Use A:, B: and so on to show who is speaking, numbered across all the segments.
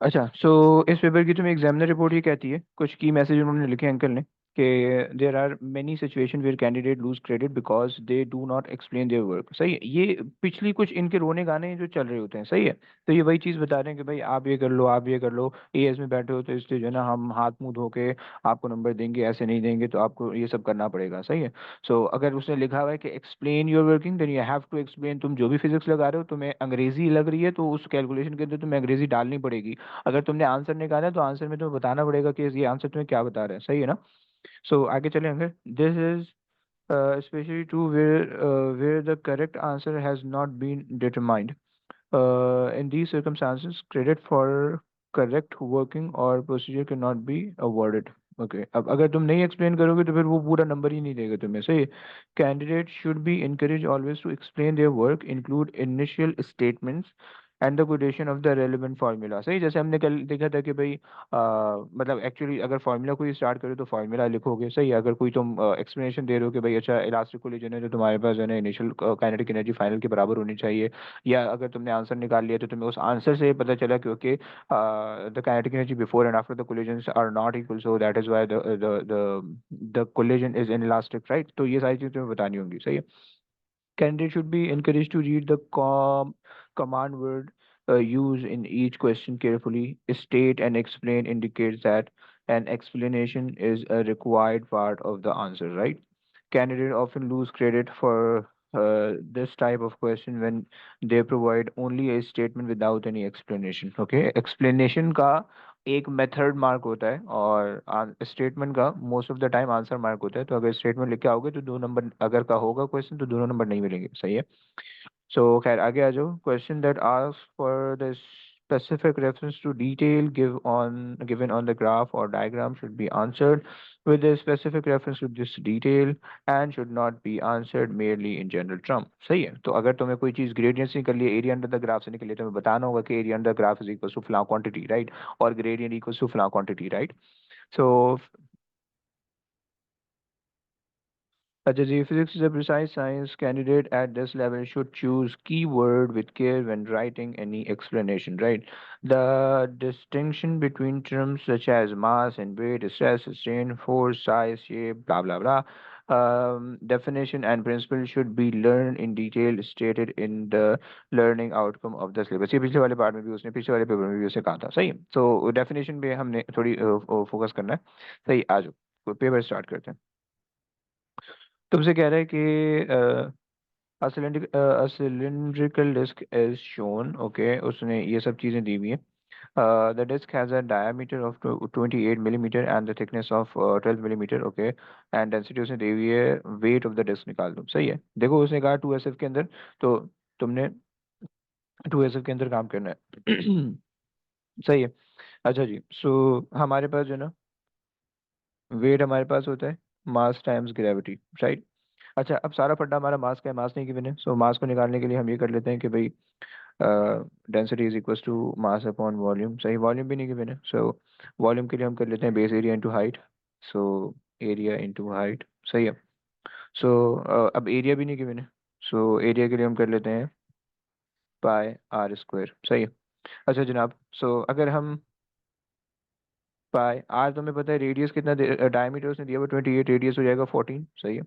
A: अच्छा, सो इस पेपर की तुम्हें एग्जामिनर रिपोर्ट ये कहती है, कुछ की मैसेज उन्होंने लिखे अंकल ने, कि there are many situation where candidate lose credit because they do not explain their work. सही है, ये पिछली कुछ इनके रोने गाने हैं जो चल रहे होते हैं। सही है, तो ये वही चीज़ बता रहे हैं कि भाई आप ये कर लो, आप ये कर लो, एएस में बैठे हो तो इसलिए जो है ना हम हाथ मुंह धो के आपको नंबर देंगे, ऐसे नहीं देंगे, तो आपको ये सब करना पड़ेगा। सही है। सो अगर उसने लिखा हुआ है कि explain your working, then you have to explain. तुम जो भी फिजिक्स लगा रहे हो, तुम्हें अंग्रेजी लग रही है तो उस कैलकुलेशन के अंदर तुम्हें अंग्रेजी डालनी पड़ेगी। अगर तुमने आंसर निकाला है तो आंसर में तुम्हें बताना पड़ेगा कि ये आंसर तुम्हें क्या बता रहा है। सही है ना। सो आगे चलेंगे। This is especially true where the correct answer has not been determined. In these circumstances, credit for correct working or procedure cannot be awarded. Okay, अब अगर तुम नहीं एक्सप्लेन करोगे तो फिर वो पूरा नंबर ही नहीं देगा तुम्हें। सही। Candidate should be encouraged always to explain their work, include initial statements and the quotation of the relevant formula. सही, जैसे हमने कल देखा था कि भाई मतलब एक्चुअली अगर फार्मूला कोई स्टार्ट करो तो फार्मूला लिखोगे। सही है, अगर कोई तुम एक्सप्लेनेशन दे रहे हो कि भाई अच्छा इलास्टिक कोलिजन है तो तुम्हारे पास है ना इनिशियल काइनेटिक एनर्जी फाइनल के बराबर होनी चाहिए, या अगर तुमने आंसर निकाल लिया तो तुम्हें उस आंसर से पता चला कि okay the kinetic energy before and after the collision are not equal, so that is why the collision is inelastic, right. तो ये सारी चीजें तुम्हें बतानी होंगी। सही है। Candidate should be encouraged to read the command word used in each question carefully. State and explain indicates that an explanation is a required part of the answer, right? Candidate often lose credit for this type of question when they provide only a statement without any explanation. Okay, explanation का एक method mark होता है और statement का most of the time answer mark होता है। तो अगर स्टेटमेंट लिख के आओगे तो 2 नंबर, अगर का होगा क्वेश्चन तो दोनों नंबर नहीं मिलेंगे। सही है। सो खैर आगे आ जाओ। Question that ask for the specific reference to detail given on the graph or diagram should be answered with a specific reference to this detail and should not be answered merely in general term। सही है, तो अगर तुम्हें कोई चीज gradient से निकल है, एरिया अंडर द ग्राफ से निकली है, तुम्हें बताना होगा कि area under graph is equal to फलां क्वांटिटी, राइट, और ग्रेडियंट इक्वल टू फलां quantity, right. So the physics is a precise science. Candidate at this level should choose keyword with care when writing any explanation, right? The distinction between terms such as mass and weight, stress, strain, force, size, shape, blah blah blah. Definition and principle should be learned in detail, stated in the learning outcome of the syllabus। ये पिछले वाले part में भी उसने, पिछले वाले paper में भी उसने कहा था। सही। तो डेफिनेशन पे हमने थोड़ी फोकस करना है। सही, आ जाओ पेपर स्टार्ट करते हैं। तुमसे कह रहा है कि a cylindrical disc is shown। Okay, उसने ये सब चीज़ें दी हुई हैं। The disc has a diameter of 28 millimeter and the thickness of 12 millimeter। Okay, and density उसने दी हुई है, वेट ऑफ द डिस्क निकाल दो। सही है, देखो उसने कहा 2SF के अंदर, तो तुमने 2SF के अंदर काम करना है। सही है। अच्छा जी, सो हमारे पास जो है ना वेट हमारे पास होता है मास टाइम्स ग्रेविटी, राइट। अच्छा, अब सारा फड्डा हमारा मास का है, मास नहीं गिवन है। सो मास को निकालने के लिए हम ये कर लेते हैं कि भाई density is equals to mass upon volume. सही, वॉल्यूम भी नहीं गिवन है। सो वॉल्यूम के लिए हम कर लेते हैं base area into height. So area into height. सही है। सो अब एरिया भी नहीं गिवन है। सो एरिया के लिए हम कर लेते हैं पाई आर स्क्वायर। सही है। अच्छा जनाब, सो अगर हम पाई आर, तुम्हें पता है रेडियस कितना, डायमीटर उसने दिया हुआ 28, रेडियस हो जाएगा 14। सही है।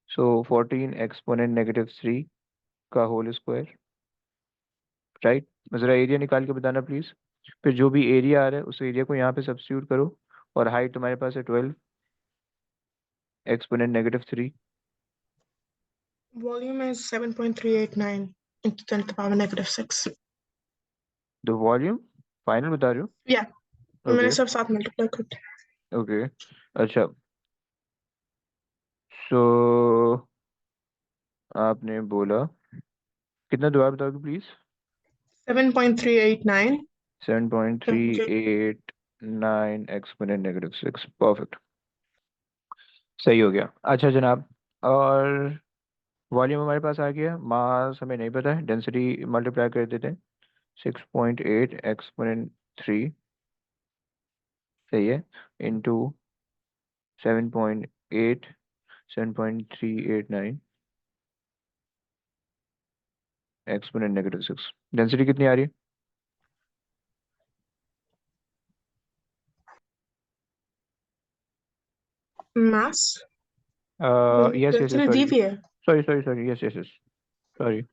A: सो 14 एक्सपोनेंट -3 का होल स्क्वायर, राइट। जरा एरिया निकाल के बताना प्लीज। फिर जो भी एरिया आ रहा है उस एरिया को यहाँ पे सब्स्टिट्यूट करो, और हाइट तुम्हारे पास है 12 exponent -3।
B: Volume is 7.389 into 10 to the power -6.
A: The volume final बता रहे हो?
B: Yeah, मैंने
A: ओके।
B: सब साथ मल्टीप्लाई कर
A: ओके। अच्छा, सो आपने बोला कितना, दोबारा बताओगे प्लीज?
B: 7.389
A: 7.389 एक्सपोनेंट -6। परफेक्ट, सही हो गया। अच्छा जनाब, और वॉल्यूम हमारे पास आ गया, मास हमें नहीं पता है, डेंसिटी मल्टीप्लाई कर देते हैं 6.8 एक्सपोनेंट 3। सही है, इंटू 7.8, 7.389 एक्सपोनेंट -6। डेंसिटी कितनी आ रही है?
B: Mass?
A: Yes, yes, yes,
B: Actually,
A: sorry.
B: DV है.
A: Sorry. Yes, yes, yes. Sorry.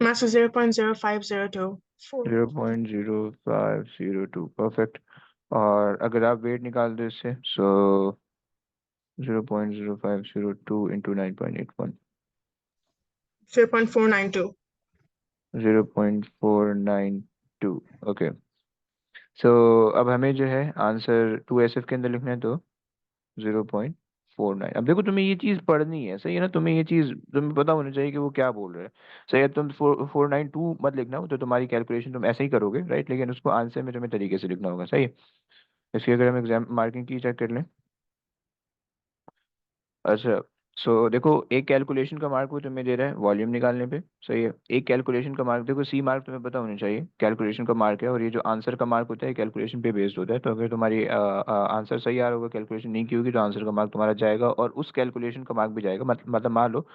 B: Mass is 0.0502.
A: 0.0502. Perfect. और अगर आप वेट निकाल दो इससे, सो 0.0502 इंटू 9.81,
B: 0.492.
A: 0.492. ओके, सो अब हमें जो है आंसर 2SF के अंदर लिखना है, तो 0.49। अब देखो, तुम्हें ये चीज़ पढ़नी है, सही है ना, तुम्हें ये चीज़ तुम्हें पता होना चाहिए कि वो क्या बोल रहे हैं। सही है, तुम 492 मत लिखना, तो तुम्हारी कैलकुलेशन तुम ऐसे ही करोगे, राइट, लेकिन उसको आंसर में तुम्हें तरीके से लिखना होगा, सही है। इसकी अगर हम एग्जाम मार्किंग की चेक कर लें। अच्छा, सो देखो, एक कैलकुलेशन का मार्क वो तुम्हें दे रहा है वॉल्यूम निकालने पे, सही है। एक कैलकुलेशन का मार्क, देखो सी मार्क तुम्हें पता होना चाहिए, कैलकुलेशन का मार्क है, और ये जो आंसर का मार्क होता है कैलकुलेशन पे बेस्ड होता है। तो अगर तुम्हारी आंसर सही आ रहा होगा, कैलकुलेशन नहीं की होगी, तो आंसर का मार्क तुम्हारा जाएगा, और उस कैलकुलेशन का मार्क भी जाएगा। मतलब मान लो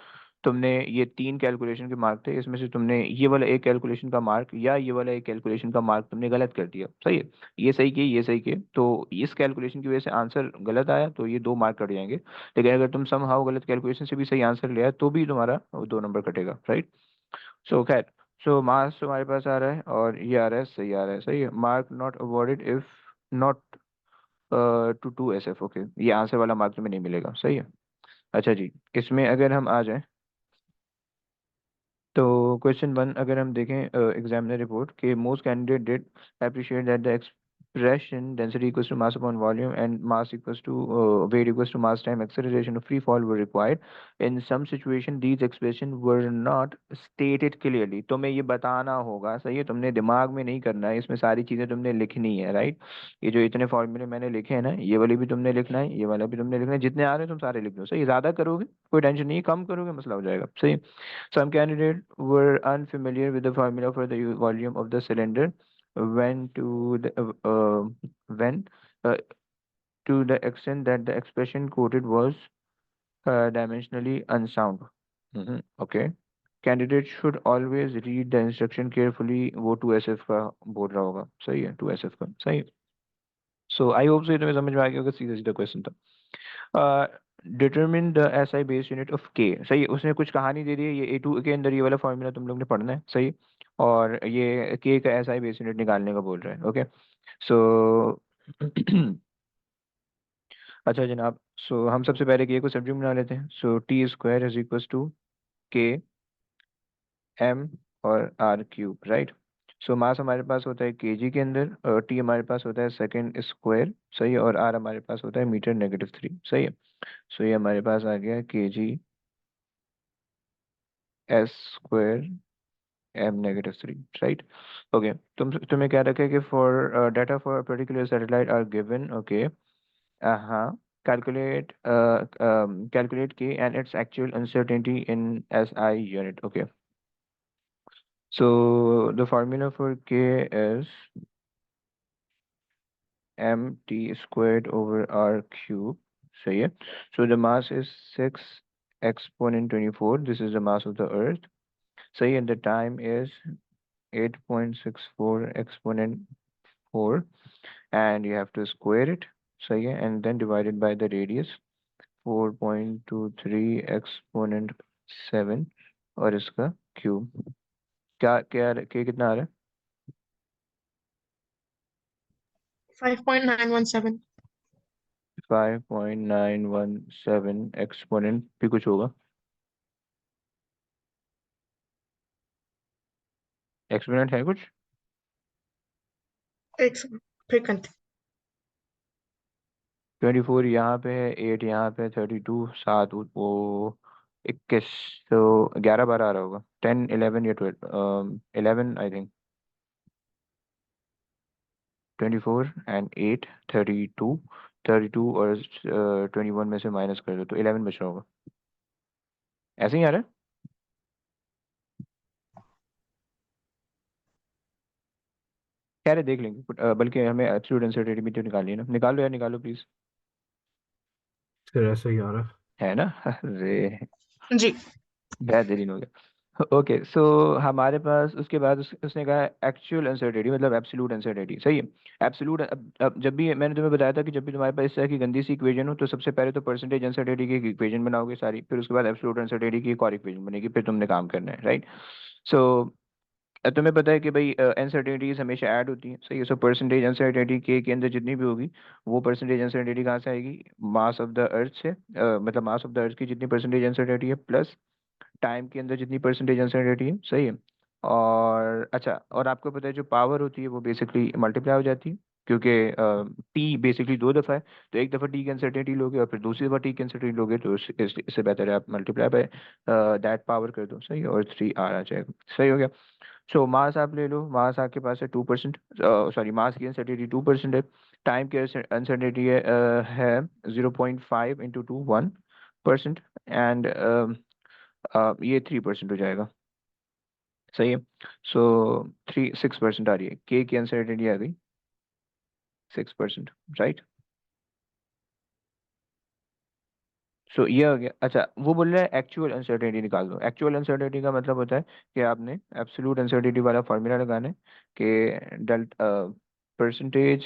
A: तुमने ये 3 कैलकुलेशन के मार्क थे, इसमें से तुमने ये वाला एक कैलकुलेशन का मार्क या ये वाला एक कैलकुलेशन का मार्क तुमने गलत कर दिया, सही है। ये सही किए, तो इस कैलकुलेशन की वजह से आंसर गलत आया, तो ये 2 मार्क कट जाएंगे। लेकिन अगर तुम समहाउ गलत कैलकुलेशन से भी सही आंसर ले आए, तो भी तुम्हारा 2 नंबर कटेगा, राइट। सो खैर, सो मार्क्स तुम्हारे पास आ रहा है, और ये आ रहा है, सही आ रहा है, सही है। Mark not awarded if not to 2SF। Okay, ये आंसर वाला मार्क तुम्हें नहीं मिलेगा, सही है। अच्छा जी, इसमें अगर हम आ जाएं, तो क्वेश्चन 1 अगर हम देखें एग्जामिनर रिपोर्ट के, most candidate did appreciate that the expression density equals to mass upon volume and mass equals to weight equals to mass time acceleration of free fall were required in some situation these expression were not stated clearly. तुम्हें ये बताना होगा, सही है, तुमने दिमाग में नहीं करना है, इसमें सारी चीजें तुमने लिखनी है, राइट। ये जो इतने फॉर्मूले मैंने लिखे हैं ना, ये वाले भी तुमने लिखना है, ये वाला भी तुमने लिखना है, जितने आ रहे हैं तुम सारे लिख दो, सही। ज्यादा करोगे कोई टेंशन नहीं है, कम करोगे मसला हो जाएगा, सही। Some candidates were unfamiliar with the formula for the volume of the cylinder when to the when to the extent that the expression quoted was dimensionally unsound. Okay. Candidates should always read the instruction carefully. वो 2SF का बोल रहा होगा, सही है, 2SF का, सही है। सो आई होप से तुम्हें समझ में आ गया होगा, सीधा सीधा क्वेश्चन था। Determine the SI base unit of के, सही है। उसने कुछ कहानी दे दी है, ये A2 के अंदर ये वाला फॉर्मूला तुम लोग ने पढ़ना है, सही। और ये के का SI बेस यूनिट निकालने का बोल रहा है, ओके। सो अच्छा जनाब, सो हम सबसे पहले के को सब्जेक्ट बना लेते हैं। सो T² इज इक्वल टू के M और R³ राइट। सो मास हमारे पास होता है केजी के अंदर, और टी हमारे पास होता है सेकंड स्क्वायर, सही है, और आर हमारे पास होता है मीटर -3, सही है। सो ये हमारे पास आ गया kg S² M-3, right. Okay, तुम्हें क्या रखा है कि for data for particular satellite are given, okay. हाँ, calculate k and its actual uncertainty in SI unit, okay. So the formula for k is mt² सही है। So the mass is 6 exponent 24, this is the mass of the earth, सही, and the time is 8.64 exponent 4, and you have to square it, सही है, and then divide it by the radius 4.23 exponent 7, और इसका cube. क्या क्या के कितना आ रहा है?
B: 5.917.
A: 5.917 एक्सपोनेंट भी कुछ होगा, एक्सपोनेंट है कुछ।
B: एक सेकंड, फिर करते
A: 24 यहाँ पे है, 8 यहाँ पे, 32, 7 वो 21, तो 11 12 आ रहा होगा, 10 11 या 12, 11 आई थिंक। 24 एंड 8, 32, 32 और 21 में से माइनस कर दो, तो 11 बच रहा होगा, ऐसे ही आ रहा है। खैर है, देख लेंगे, बल्कि हमें एब्सोल्यूट अनसर्टेनिटी भी तो निकालनी है ना, निकालो यार, निकालो प्लीज।
C: फिर ऐसा ही आ रहा है।
A: है ना? अरे
B: हैं। जी,
A: बेहतरीन हो गया। ओके सो हमारे पास उसके बाद उसने कहा एक्चुअल अनसर्टेनिटी मतलब एब्सोल्यूट अनसर्टेनिटी। सही है। एब्सोल्यूट अब जब भी मैंने तुम्हें बताया था कि जब भी तुम्हारे पास इस तरह की गंदी सी इक्वेशन हो तो सबसे पहले तो परसेंटेज अनसर्टेनिटी की एक इक्वेशन बनाओगे सारी, फिर उसके बाद एब्सोल्यूट अनसर्टेनिटी की एक और इक्वेशन बनेगी, फिर तुमने काम करना है, राइट। सो तुम्हें पता है कि भाई अनसर्टेनिटीज हमेशा ऐड होती हैं। सही है। सो परसेंटेज अनसर्टेनिटी के अंदर जितनी भी होगी वो परसेंटेज अनसर्टेनिटी कहाँ से आएगी? मास ऑफ द अर्थ से, मतलब मास ऑफ द अर्थ की जितनी परसेंटेज अनसर्टेनिटी है प्लस टाइम के अंदर जितनी परसेंटेज अनसर्टेनिटी है। सही है। और अच्छा, और आपको पता है जो पावर होती है वो बेसिकली मल्टीप्लाई हो जाती है, क्योंकि टी बेसिकली दो दफ़ा है। तो एक दफ़ा टी की अनसर्टेनिटी लोगे और फिर दूसरी दफ़ा टी की अनसर्टेनिटी लोगे, तो इससे बेहतर है आप मल्टीप्लाई बाय दैट पावर कर दो। सही है। और 3 आ जाएगा। सही हो गया। सो मास आप ले लो, मास आपके पास है 2%, सॉरी मास की अनसर्टेनिटी 2% है। टाइम की अनसर्टेनिटी है 0.5 × 2 1%। एंड ये 3% हो जाएगा। सही है। सो 6% आ रही है, के की अनसर्टेनिटी आ गई 6%, राइट। सो ये हो गया। अच्छा, वो बोल रहा है एक्चुअल अनसर्टेनिटी निकाल दो। एक्चुअल अनसर्टेनिटी का मतलब होता है कि आपने एब्सोल्यूट अनसर्टेनिटी वाला फॉर्मूला लगाना है कि डेल्टा परसेंटेज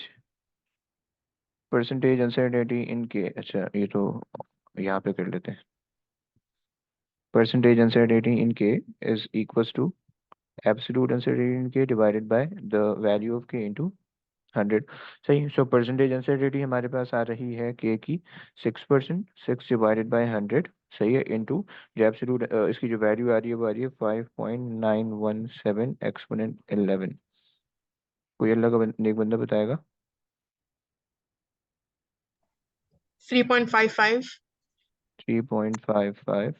A: परसेंटेज अनसर्टेनिटी इनके, अच्छा ये तो यहाँ पे कर लेते हैं। Percentage uncertainty in K is equals to absolute uncertainty in K divided by the value of K into 100। सही। सो परसेंटेज अनसर्टेनिटी हमारे पास आ रही है के की 6%, 6/100। सही है। इनटू जो एब्सोल्यूट इसकी जो वैल्यू आ रही है वो आ रही है 5.917 एक्सपोनेंट 11। कोई अल्लाह का नेक बंदा बताएगा?
B: 3.55
A: 3.55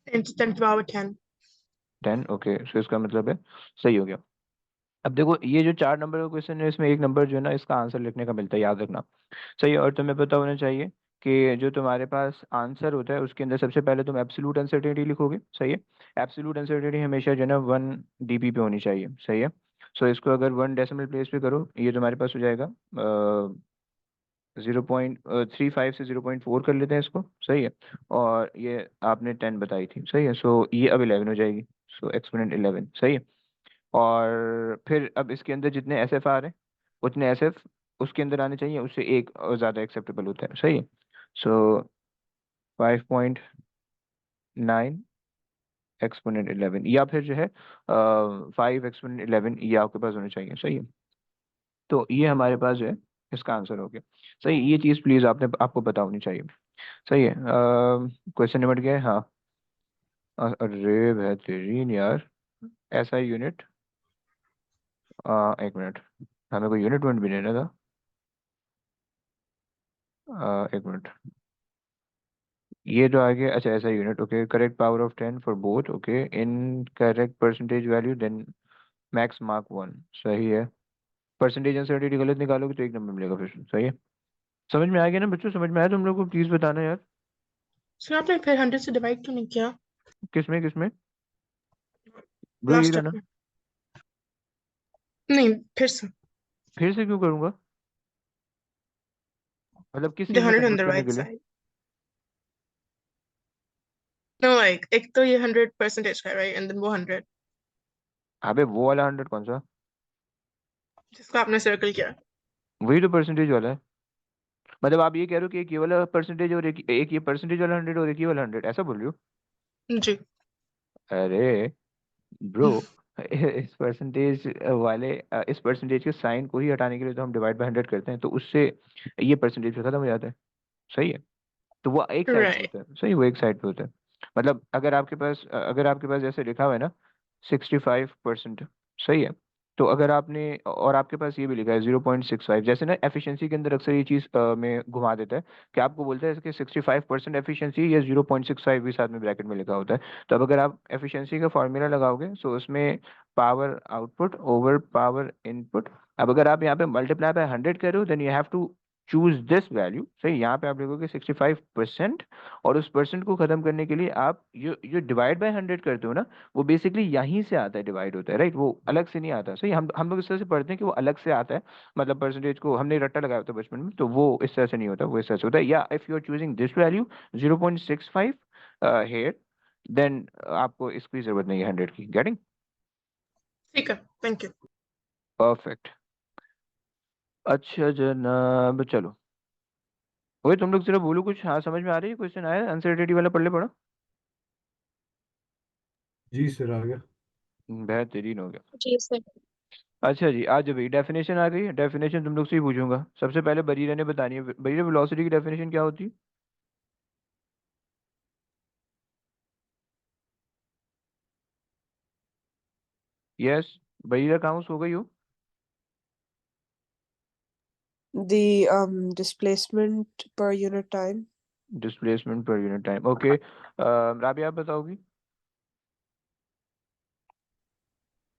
B: into 10 to the power 10.
A: 10। Okay, सो इसका मतलब है सही हो गया। अब देखो ये जो 4 नंबर का क्वेश्चन है इसमें एक नंबर जो है ना इसका आंसर लिखने का मिलता है, याद रखना। सही है। और तुम्हें पता होना चाहिए कि जो तुम्हारे पास आंसर होता है उसके अंदर सबसे पहले तुम एब्सोल्यूट अनसर्टेनिटी लिखोगे। सही है। एब्सोल्यूट अनसर्टेनिटी हमेशा जो है ना 1 dB पे होनी चाहिए। सही है। सो इसको अगर 1 डेसिमल प्लेस पे करो ये तुम्हारे पास हो जाएगा 0.35 से 0.4 कर लेते हैं इसको। सही है। और ये आपने 10 बताई थी। सही है। सो ये अब 11 हो जाएगी। सो एक्सपोनेंट 11। सही है। और फिर अब इसके अंदर जितने एस एफ आ रहे हैं उतने एस एफ उसके अंदर आने चाहिए, उससे एक और ज़्यादा एक्सेप्टेबल होता है। सही है। सो 5.9 एक्सपोनेंट 11 या फिर जो है 5 एक्सपोनेंट 11 ये आपके पास होने चाहिए। सही है। तो ये हमारे पास जो है इसका आंसर हो गया। सही। ये चीज़ प्लीज़ आपने आपको पता होनी चाहिए। सही है। क्वेश्चन नंबर क्या है? हाँ। अरे बेहतरीन यार। ऐसा यूनिट, एक मिनट, हमें कोई यूनिट वन भी लेना था। एक मिनट। ये जो आगे, अच्छा ऐसा unit, okay. Correct power of 10 for both, okay. In correct percentage value then max mark 1। सही है। परसेंटेज अनसर्टेनिटी गलत निकालोगे तो 1 नंबर मिलेगा फिर। सही है। समझ में आ गया ना बच्चों? समझ में आया तुम लोग को? प्लीज बताना यार।
B: सर आपने फिर 100 से डिवाइड क्यों नहीं किया
A: किसमें किसमें? ब्रो यही
B: लास्ट
A: था
B: स्टेप
A: ना।
B: में? नहीं, फिर से।
A: फिर से क्यों करूंगा? मतलब किस
B: The
A: चीज में
B: 100 on
A: कन्वर्ट
B: the
A: करने
B: right
A: के लिए?
B: side. No, like एक तो ये 100 परसेंटेज का राइट एंड देन वो 100
A: अबे वो वाला 100 कौन सा?
B: जिसको आपने सर्कल किया।
A: वही तो परसेंटेज वाला है। मतलब आप ये कह रहे हो कि एक ये वाला परसेंटेज और एक ये परसेंटेज वाला 100 और एक ये वाला 100, ऐसा बोल रहे हो?
B: जी।
A: अरे ब्रो, इस परसेंटेज के साइन को ही हटाने के लिए तो हम डिवाइड बाय 100 करते हैं, तो उससे ये परसेंटेज खत्म हो जाता है। सही है। तो वो एक साइड पे
B: राइट।
A: होता है। सही, वो एक साइड पे होता है। मतलब अगर आपके पास जैसे लिखा हुआ है ना 65%। सही है। तो अगर आपने और आपके पास ये भी लिखा है 0.65, जैसे ना एफिशिएंसी के अंदर अक्सर ये चीज़ में घुमा देता है कि आपको बोलता है कि 65% एफिशिएंसी या 0.65 भी साथ में ब्रैकेट में लिखा होता है। तो अब अगर आप एफिशिएंसी का फॉर्मूला लगाओगे तो उसमें power output over power input. अब अगर आप यहाँ पे मल्टीप्लाई बाय 100 करो then you have to choose this value. सही, यहाँ पे आप लिखोगे 65%। और उस परसेंट को खत्म करने के लिए आप जो डिवाइड बाय 100 करते हो ना वो बेसिकली यहीं से आता है, डिवाइड होता है, राइट। वो अलग से नहीं आता। सही, हम लोग इस तरह से पढ़ते हैं कि वो अलग से आता है। मतलब परसेंटेज को हमने रट्टा लगाया होता है बचपन में, तो वो इस तरह से नहीं होता, वो इस तरह से होता है। या if you are choosing this value 0.65 here, then आपको इसकी जरूरत नहीं है 100 की। गेटिंग?
B: ठीक है, थैंक यू।
A: परफेक्ट। अच्छा जनाब, चलो वही तुम लोग जरा बोलो कुछ। हाँ समझ में आ रही है? क्वेश्चन आया अनसर्टेनिटी वाला, पढ़ ले पढ़ो।
C: जी सर, आ गया।
A: बेहतरीन हो गया।
D: जी सर।
A: अच्छा जी, आज भाई डेफिनेशन आ गई। डेफिनेशन तुम लोग से ही पूछूंगा। सबसे पहले बरीरा ने बतानी है। बरीरा, वेलोसिटी की डेफिनेशन क्या होती है? यस, बरीरा कहाँ सो गई हो?
E: The displacement per unit time.
A: Displacement पर यूनिट टाइम। ओके, राबिया आप बताओगी?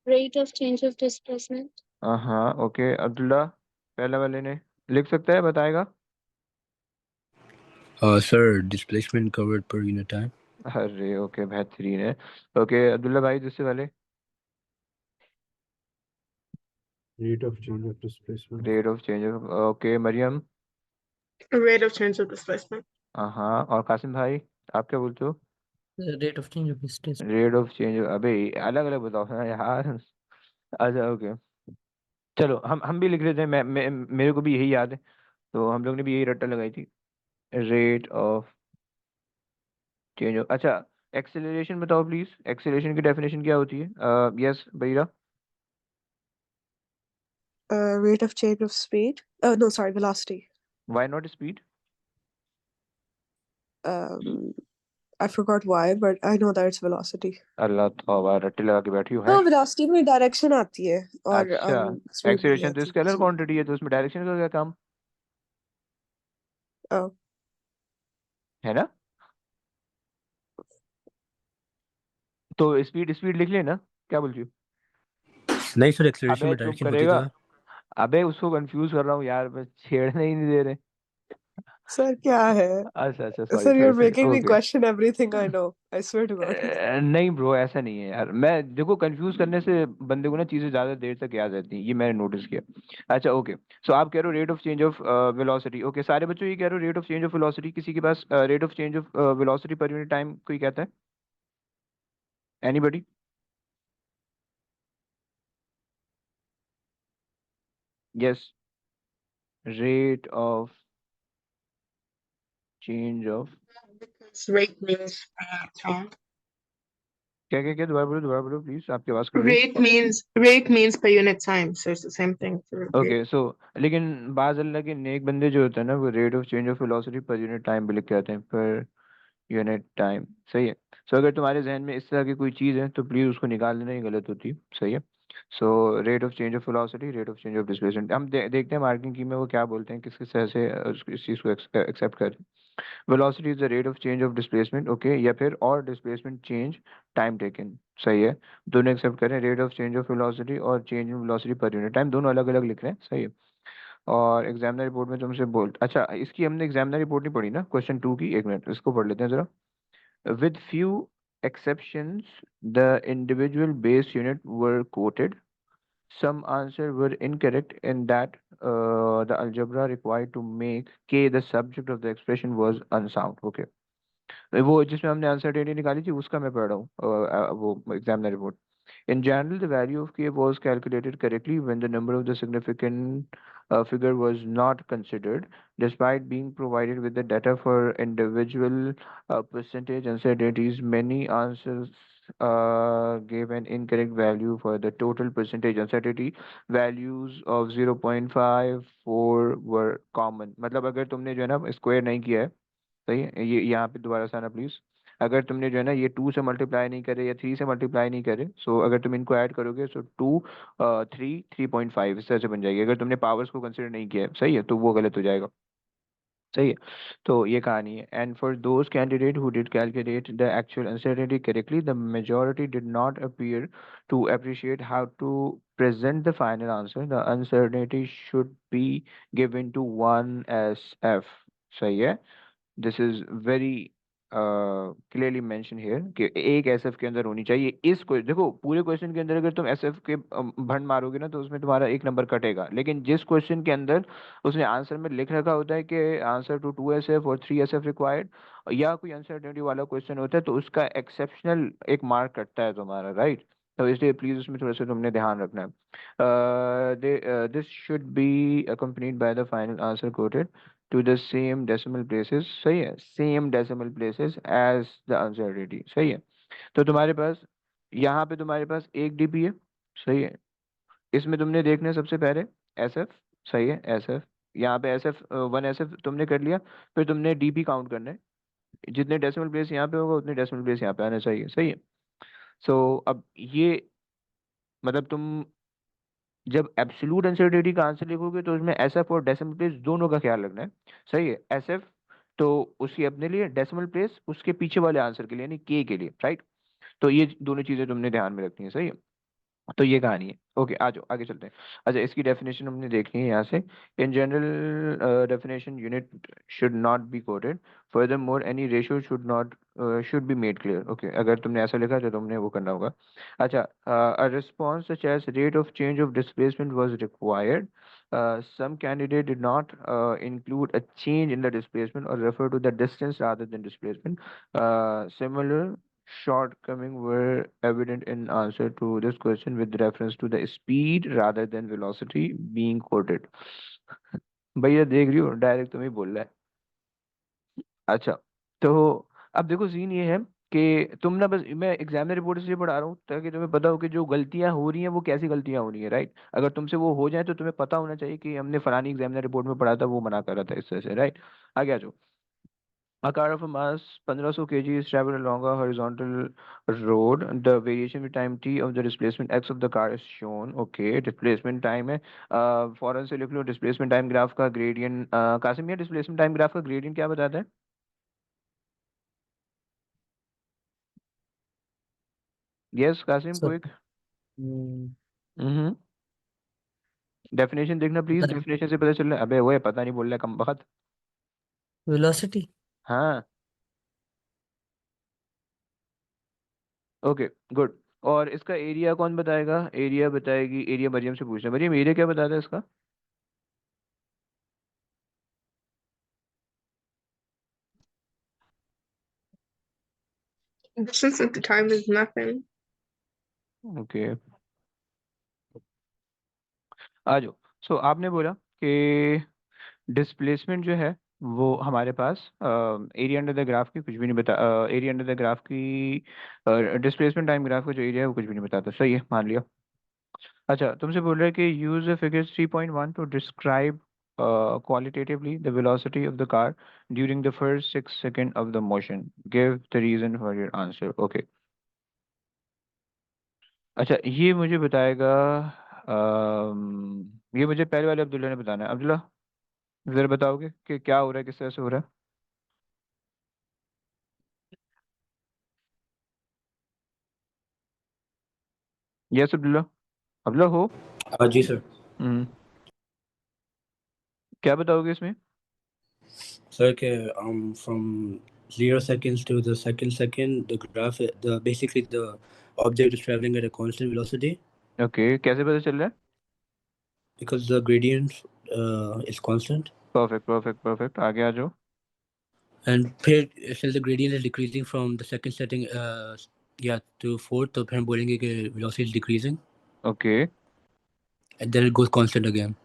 D: Rate of change of displacement.
A: हाँ ओके, अब्दुल्ला पहले वाले ने लिख सकता है, बताएगा?
F: Sir, displacement covered per unit time.
A: अरे ओके, बेहतरीन है। ओके अब्दुल्ला भाई, दूसरे वाले?
C: Rate of change of displacement.
A: Rate of change. Okay Mariam?
B: Rate of change of displacement.
A: हाँ, और कासिम भाई आप क्या बोलते हो?
G: Rate of change of distance.
A: Rate of change. अबे अलग अलग बताओ ना यार। अच्छा ओके, चलो हम भी लिख लेते हैं। मेरे को भी यही याद है, तो हम लोग ने भी यही रट्टा लगाई थी। Rate of change of. अच्छा, एक्सेलरेशन बताओ प्लीज। एक्सेलरेशन की डेफिनेशन क्या होती है? यस बईरा?
E: Rate of change of speed. No, sorry, velocity.
A: Why not speed?
E: I forgot why, but I know that it's velocity.
A: Allah तौबा, रट्टे लगा के बैठी हो है।
E: No, velocity में direction आती है और
A: अच्छा,
E: speed नहीं
A: एक्सेलरेशन तो
E: आती।
A: स्केलर
E: जी।
A: क्वांटिटी है, तो उसमें डायरेक्शन का क्या काम
E: Oh,
A: है ना? तो स्पीड स्पीड लिख लेना, क्या बोलती हो?
F: नहीं सर, एक्सेलरेशन
A: अबे
F: में
A: चुप
F: डायरेक्शन होती
A: करेगा?
F: तो है।
A: अबे उसको कंफ्यूज कर रहा हूँ यार, बस छेड़ने ही नहीं दे रहे।
E: sir क्या है?
A: अच्छा अच्छा, sorry
E: Sir,
A: sorry
E: you're
A: sorry,
E: making me
A: okay.
E: question everything I know. I swear to God.
A: नहीं ब्रो, ऐसा नहीं है यार। मैं देखो, कंफ्यूज करने से बंदे को ना चीजें ज्यादा देर तक याद रहती हैं, ये मैंने नोटिस किया। अच्छा ओके, सो आप कह रहे हो rate of change of velocity. Okay सारे बच्चों ये कह रहे हो rate of change of velocity. किसी के पास rate of change of velocity per unit time कोई कहता है? Anybody? Yes, rate of change of.
B: Because rate means time.
A: क्या क्या क्या, दोबारा बोलो प्लीज, आपकी आवाज कट गई।
B: Rate means per unit time, so it's the same thing for rate.
A: Okay so, लेकिन बाज अल्लाह के नेक बंदे जो होते हैं ना, वो rate of change of velocity per unit time भी लिख के आते हैं, पर यूनिट टाइम। सही है। सो अगर तुम्हारे जहन में इस तरह की कोई चीज़ है तो प्लीज़ उसको निकाल देना, ही गलत होती है। सही है। So rate of change of velocity, rate of change of displacement, हम देखते हैं मार्किंग की में वो क्या बोलते हैं, किस किस तरह से इस चीज़ को एक्सेप्ट करें। Velocity is the rate of change of displacement, okay, या फिर और डिस्प्लेसमेंट चेंज टाइम टेकन। सही है, दोनों एक्सेप्ट करें। Rate of change of velocity और change in velocity per unit time, दोनों अलग अलग लिख रहे हैं। सही है। और एग्जामिनर रिपोर्ट में तुमसे बोल, अच्छा इसकी हमने एग्जामिनर रिपोर्ट नहीं पढ़ी ना, क्वेश्चन 2 की। एक मिनट इसको पढ़ लेते हैं जरा। With few exceptions, the individual base unit were quoted. Some answers were incorrect in that the algebra required to make k the subject of the expression was unsound. Okay. वो जिसमें हमने अनसर्टेनिटी निकाली थी उसका मैं पढ़ रहा हूँ, वो examiner report. In general, the value of k was calculated correctly when the number of the significant figure was not considered, despite being provided with the data for individual percentage uncertainties. Many answers gave an incorrect value for the total percentage uncertainty. Values of 0.54 were common. मतलब अगर तुमने जो है ना square नहीं किया है, सही है, ये यहाँ पे दोबारा से आना प्लीज। अगर तुमने जो है ना ये 2 से मल्टीप्लाई नहीं करे या 3 से मल्टीप्लाई नहीं करे, सो अगर तुम इनको ऐड करोगे, सो 2 3 3.5 इस तरह से बन जाएगी। अगर तुमने पावर्स को कंसिडर नहीं किया है, सही है, तो वो गलत हो जाएगा। सही है। तो ये कहानी है। And for those candidate who did calculate the actual uncertainty correctly, the majority did not appear to appreciate how to present the final answer. The uncertainty should be given to 1 as f. सही है। This is very clearly mention here कि एक SF के अंदर होनी चाहिए। देखो पूरे क्वेश्चन के अंदर अगर तुम एसएफ के भंड मारोगे ना तो उसमें तुम्हारा एक नंबर कटेगा, लेकिन जिस क्वेश्चन के अंदर उसने आंसर में लिख रखा होता है कि आंसर टू 2 एसएफ और 3 एसएफ रिक्वायर्ड, या कोई अनसर्टेनिटी वाला क्वेश्चन होता है तो उसका एक्सेप्शनल एक मार्क कटता है तुम्हारा, राइट। तो इसलिए प्लीज उसमें थोड़ा सा तुमने ध्यान रखना है। This should be accompanied by the final answer coated to the same decimal places, सही है, same decimal places as the uncertainty, सही है। तो तुम्हारे पास यहाँ पे तुम्हारे पास एक डीपी है, सही है। इसमें तुमने देखना है सबसे पहले एसएफ, सही है, एसएफ। यहाँ पे एसएफ 1 एसएफ तुमने कर लिया, फिर तुमने डीपी काउंट करना है, जितने डेसिमल प्लेस यहाँ पे होगा उतने डेसिमल प्लेस यहाँ पे आने चाहिए, सही है। सो अब ये मतलब तुम जब एब्सोल्यूट अनसर्टेनिटी का आंसर लिखोगे तो उसमें एसएफ और डेसिमल प्लेस दोनों का ख्याल रखना है, सही है। एसएफ तो उसकी अपने लिए, डेसिमल प्लेस उसके पीछे वाले आंसर के लिए यानी के लिए, राइट। तो ये दोनों चीजें तुमने ध्यान में रखनी है, सही है। तो ये कहानी है। ओके, आ जाओ आगे चलते हैं। अच्छा, इसकी डेफिनेशन हमने देखनी है यहाँ से। In general definition unit should not be coated, further more any ratio should be made clear. Okay, अगर तुमने ऐसा लिखा तो तुमने वो करना होगा। अच्छा, a response such as rate of change of displacement was required, some candidate did not include a change in the displacement or refer to the distance rather than displacement. Similar shortcoming were evident in answer to this question with reference to the speed rather than velocity being quoted. भैया देख रही हो, direct तुम्हें बोल रहा है। अच्छा, तो अब देखो सीन ये है कि तुम ना, बस मैं एग्जामिनर रिपोर्ट इसलिए पढ़ा रहा हूँ ताकि तुम्हें पता हो कि जो गलतियां हो रही हैं वो कैसी गलतियां हो रही हैं, राइट। अगर तुमसे वो हो जाए तो तुम्हें पता होना चाहिए कि हमने फलानी एग्जामिनर रिपोर्ट में पढ़ा था, वो मना कर रहा था इस तरह से, राइट। आगे आ जाओ। A car of a mass 1500 kg is traveled along a horizontal road. The variation with time t of the displacement x of the car is shown. Okay, displacement time है, फौरन से लिख लो displacement time ग्राफ का gradient. Qasim, ये displacement time graph का gradient क्या बताता है? Yes Qasim,
G: So,
A: quick.
G: mm,
A: hmm, definition देखना प्लीज,
G: the
A: डेफिनेशन से पता चल रहा है। अबे वो है, पता नहीं बोल रहा है कम बखत।
G: velocity.
A: हाँ, ओके, गुड। और इसका एरिया कौन बताएगा? एरिया बताएगी, एरिया मरियम से पूछना। मरियम, एरिया क्या बताता है इसका?
B: Since the time is nothing.
A: Okay, आ जाओ। सो आपने बोला कि डिस्प्लेसमेंट जो है वो हमारे पास एरिया अंडर द ग्राफ की कुछ भी नहीं बता, एरिया अंडर द ग्राफ की डिस्प्लेसमेंट टाइम ग्राफ का जो एरिया है वो कुछ भी नहीं बताता, सही है, मान लिया। अच्छा, तुमसे बोल रहा है कि use figure 3.1 to describe qualitatively the velocity of the car during the first 6 seconds of the motion. Give the reason for your answer. Okay. अच्छा, ये मुझे बताएगा, ये मुझे पहले वाले अब्दुल्ला ने बताना है। अब्दुल्ला, जरा बताओगे कि क्या हो रहा है, किस तरह से हो रहा है? यस अब्दुल्ला, अब्दुल्ला हो।
F: जी सर।
A: हम्म, क्या बताओगे इसमें?
F: Sir, okay, from 0 seconds to the second, the graph, the basically the object is traveling at a constant velocity
A: okay, कैसे पता चल रहा है?
F: because the gradient is constant,
A: perfect perfect perfect, आगे आ जाओ।
F: and फिर since the gradient is decreasing from the second setting, yeah, to fourth, तो फिर हम बोलेंगे कि velocity is decreasing,
A: okay,
F: and then it goes constant again.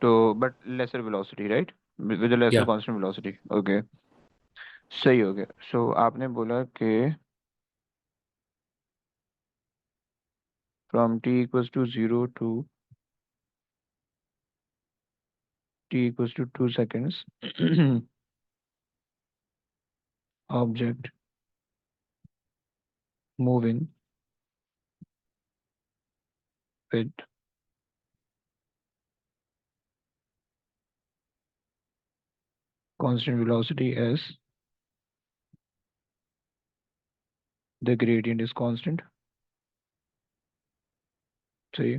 A: तो but lesser velocity, right, with lesser
F: Yeah,
A: constant velocity. Okay, सही हो गया। So आपने बोला कि from t equals to 0 to t equals to 2 seconds object moving with constant velocity as the gradient is constant, सही,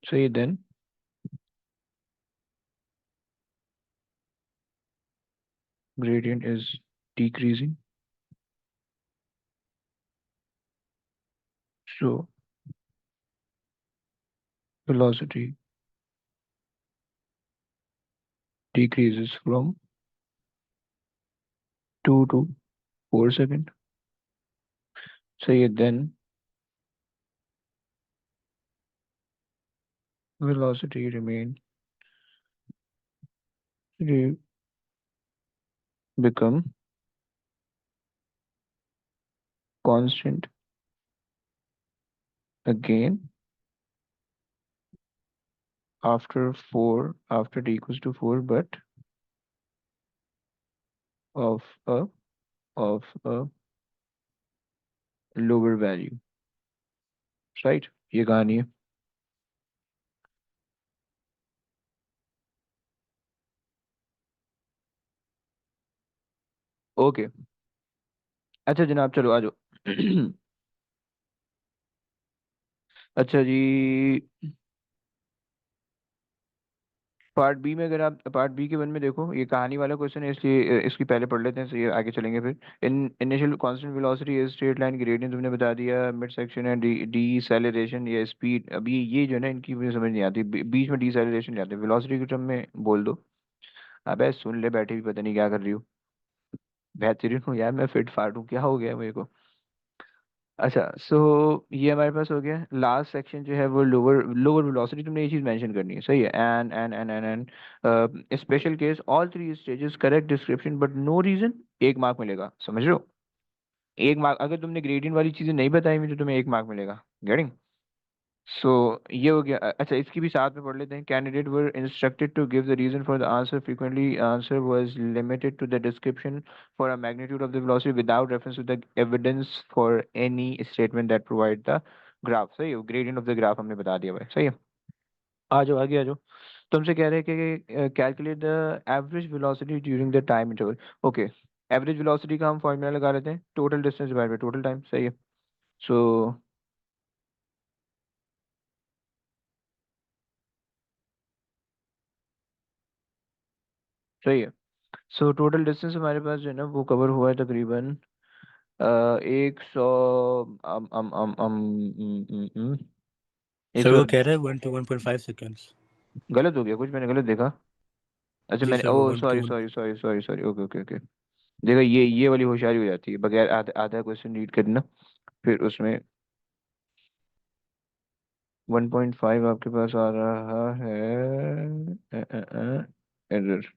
A: सही, then gradient is decreasing. So velocity decreases from 2 to 4 seconds. So then velocity become constant again after t equals to 4, but of a lower value, right? ये कहानी है. Okay. अच्छा जनाब चलो आ जाओ. अच्छा जी, पार्ट बी में, अगर आप पार्ट बी के वन में देखो, ये कहानी वाला क्वेश्चन है, इसलिए इसकी पहले पढ़ लेते हैं, सही है, आगे चलेंगे फिर. Initial constant velocity is straight line gradient तुमने बता दिया. मिड सेक्शन है डीसेलेरेशन या स्पीड. अभी ये जो है ना, इनकी मुझे समझ नहीं आती, बीच में डीसेलेरेशन नहीं आती. वेलोसिटी के टर्म में बोल दो. अबे सुन ले, बैठे भी पता नहीं क्या कर रही हूँ. बेहतरीन हूँ यार, मैं फिट फाट हूँ, क्या हो गया मेरे को. अच्छा सो ये हमारे पास हो गया. लास्ट सेक्शन जो है वो लोअर लोअर वेलोसिटी, तुमने ये चीज़ मेंशन करनी है, सही है. And special case all three stages correct description but no reason, 1 mark मिलेगा, समझ रहे हो. 1 मार्क. अगर तुमने ग्रेडियंट वाली चीज़ें नहीं बताई हुई तो तुम्हें 1 मार्क मिलेगा. गेटिंग. सो ये हो गया. अच्छा इसकी भी साथ में पढ़ लेते हैं. Candidate were instructed to give the reason for the answer. Frequently answer was limited to the description for a magnitude of the velocity without reference to the evidence for any statement that provide the graph. सही है, gradient of the graph हमने बता दिया भाई. सही है. आ जाओ आगे आ जाओ. तुमसे कह रहे हैं कि calculate the average velocity during the time interval. Okay. Average velocity का हम फॉर्मूला लगा लेते हैं, total distance divide by total time. सही है. सो सही है. सो टोटल डिस्टेंस हमारे पास जो है ना वो कवर हुआ है तकरीबन 100. एक
F: सर
A: सौ
F: वो कह रहा है 1 to 1.5 सेकेंड्स.
A: गलत हो गया कुछ, मैंने गलत देखा. अच्छा
F: जी
A: मैंने,
F: सर, वो
A: ओ
F: 1 to
A: sorry
F: 1.
A: Sorry sorry sorry sorry, okay okay okay. देखा, ये वाली होशियारी हो जाती है, बगैर आधा आधा क्वेश्चन रीड करना, फिर उसमें 1.5 आपके पास आ रहा है एरर.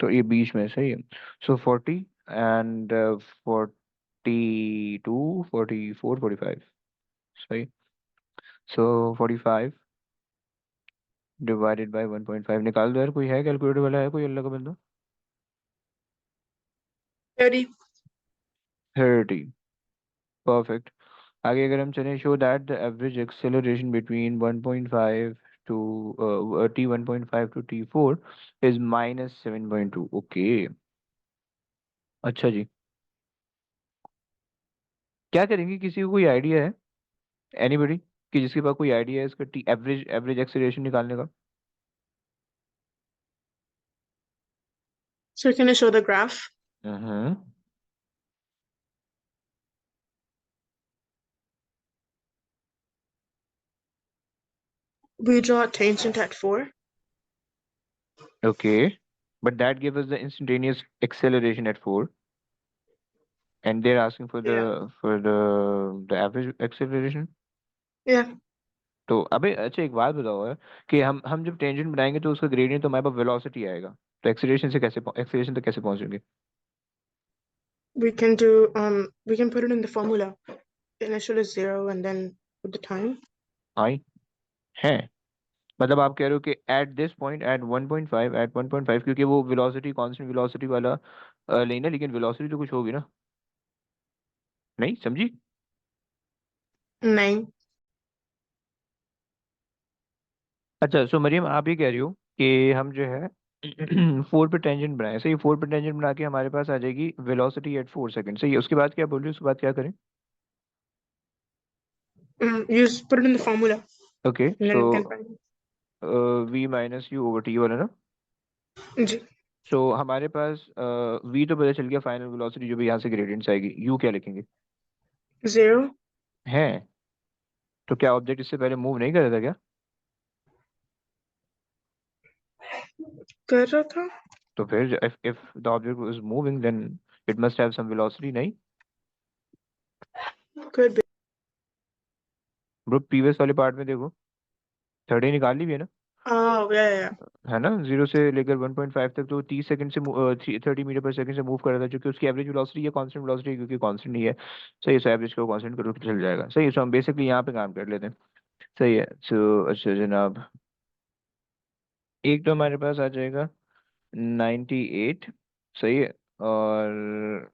A: तो ये बीच में, सही है. सो 40 एंड 42 44 45. सही. सो 45 डिवाइडेड बाय 1.5 निकाल दो यार. कोई है कैलकुलेटर वाला, है कोई अल्लाह का बंदा?
B: 30.
A: 30. परफेक्ट. आगे अगर हम चलें, show that the average acceleration between 1.5 to T1.5 to T4 is -7.2. Okay. अच्छा जी, क्या करेंगे, किसी को कोई आइडिया है? एनीबडी, कि जिसके पास कोई आइडिया है इसका टी एवरेज एवरेज एक्सेलरेशन निकालने का?
B: So can I show the graph?
A: Hmm.
B: We draw a tangent at 4.
A: Okay, but that gives us the instantaneous acceleration at 4, and they're asking for
B: Yeah.
A: the average acceleration.
B: Yeah.
A: तो अबे अच्छा एक बात बताओ यार, कि हम जब टेंजेंट बनाएंगे तो उसका ग्रेडियंट तो हमारे पास वेलोसिटी आएगा, तो एक्सेलरेशन तक कैसे पहुंचेंगे?
B: We can put it in the formula. Initial is 0 and then with the time.
A: आई है. मतलब आप कह रहे हो कि at this point at 1.5, at 1.5, क्योंकि वो वेलोसिटी कांस्टेंट वेलोसिटी वाला लेना, लेकिन वेलोसिटी तो कुछ होगी ना. नहीं समझी?
B: 9.
A: अच्छा सो मरियम, आप ये कह रही हो कि हम जो है 4 पे टेंजेंट बनाए. सही, 4 पे टेंजेंट बना के हमारे पास आ जाएगी वेलोसिटी एट 4 सेकंड. सही है. उसके बाद क्या बोल रही हो, उसके बाद क्या करें?
B: You just put it in the formula
A: okay
B: and
A: so
B: then we can find
A: v minus u over T वाला ना.
B: it. जी.
A: सो हमारे पास v तो पता चल गया, फाइनल वेलोसिटी जो भी यहाँ से ग्रेडियंट आएगी, u क्या लिखेंगे?
B: 0
A: है तो क्या ऑब्जेक्ट इससे पहले मूव नहीं कर रहा था क्या?
B: कर रहा था।
A: तो फिर if the object was moving then it must have some velocity, नहीं?
B: Could be.
A: ब्रो प्रीवियस वाले पार्ट में देखो, थर्ड ही निकाल ली भी है ना?
B: Oh, yeah.
A: है ना, 0 से लेकर 1.5 तक तो 30 सेकंड से 30 मीटर पर सेकंड से मूव कर रहा था, क्योंकि उसकी एवरेज वेलोसिटी या कांस्टेंट वेलोसिटी, क्योंकि कांस्टेंट नहीं है। सही है, सो एवरेज को कांस्टेंट करो तो चल जाएगा। सही है, सो हम बेसिकली यहाँ पे काम कर लेते हैं। सही है, सो अच्छा जनाब, एक तो हमारे पास आ जाएगा 98। सही है, और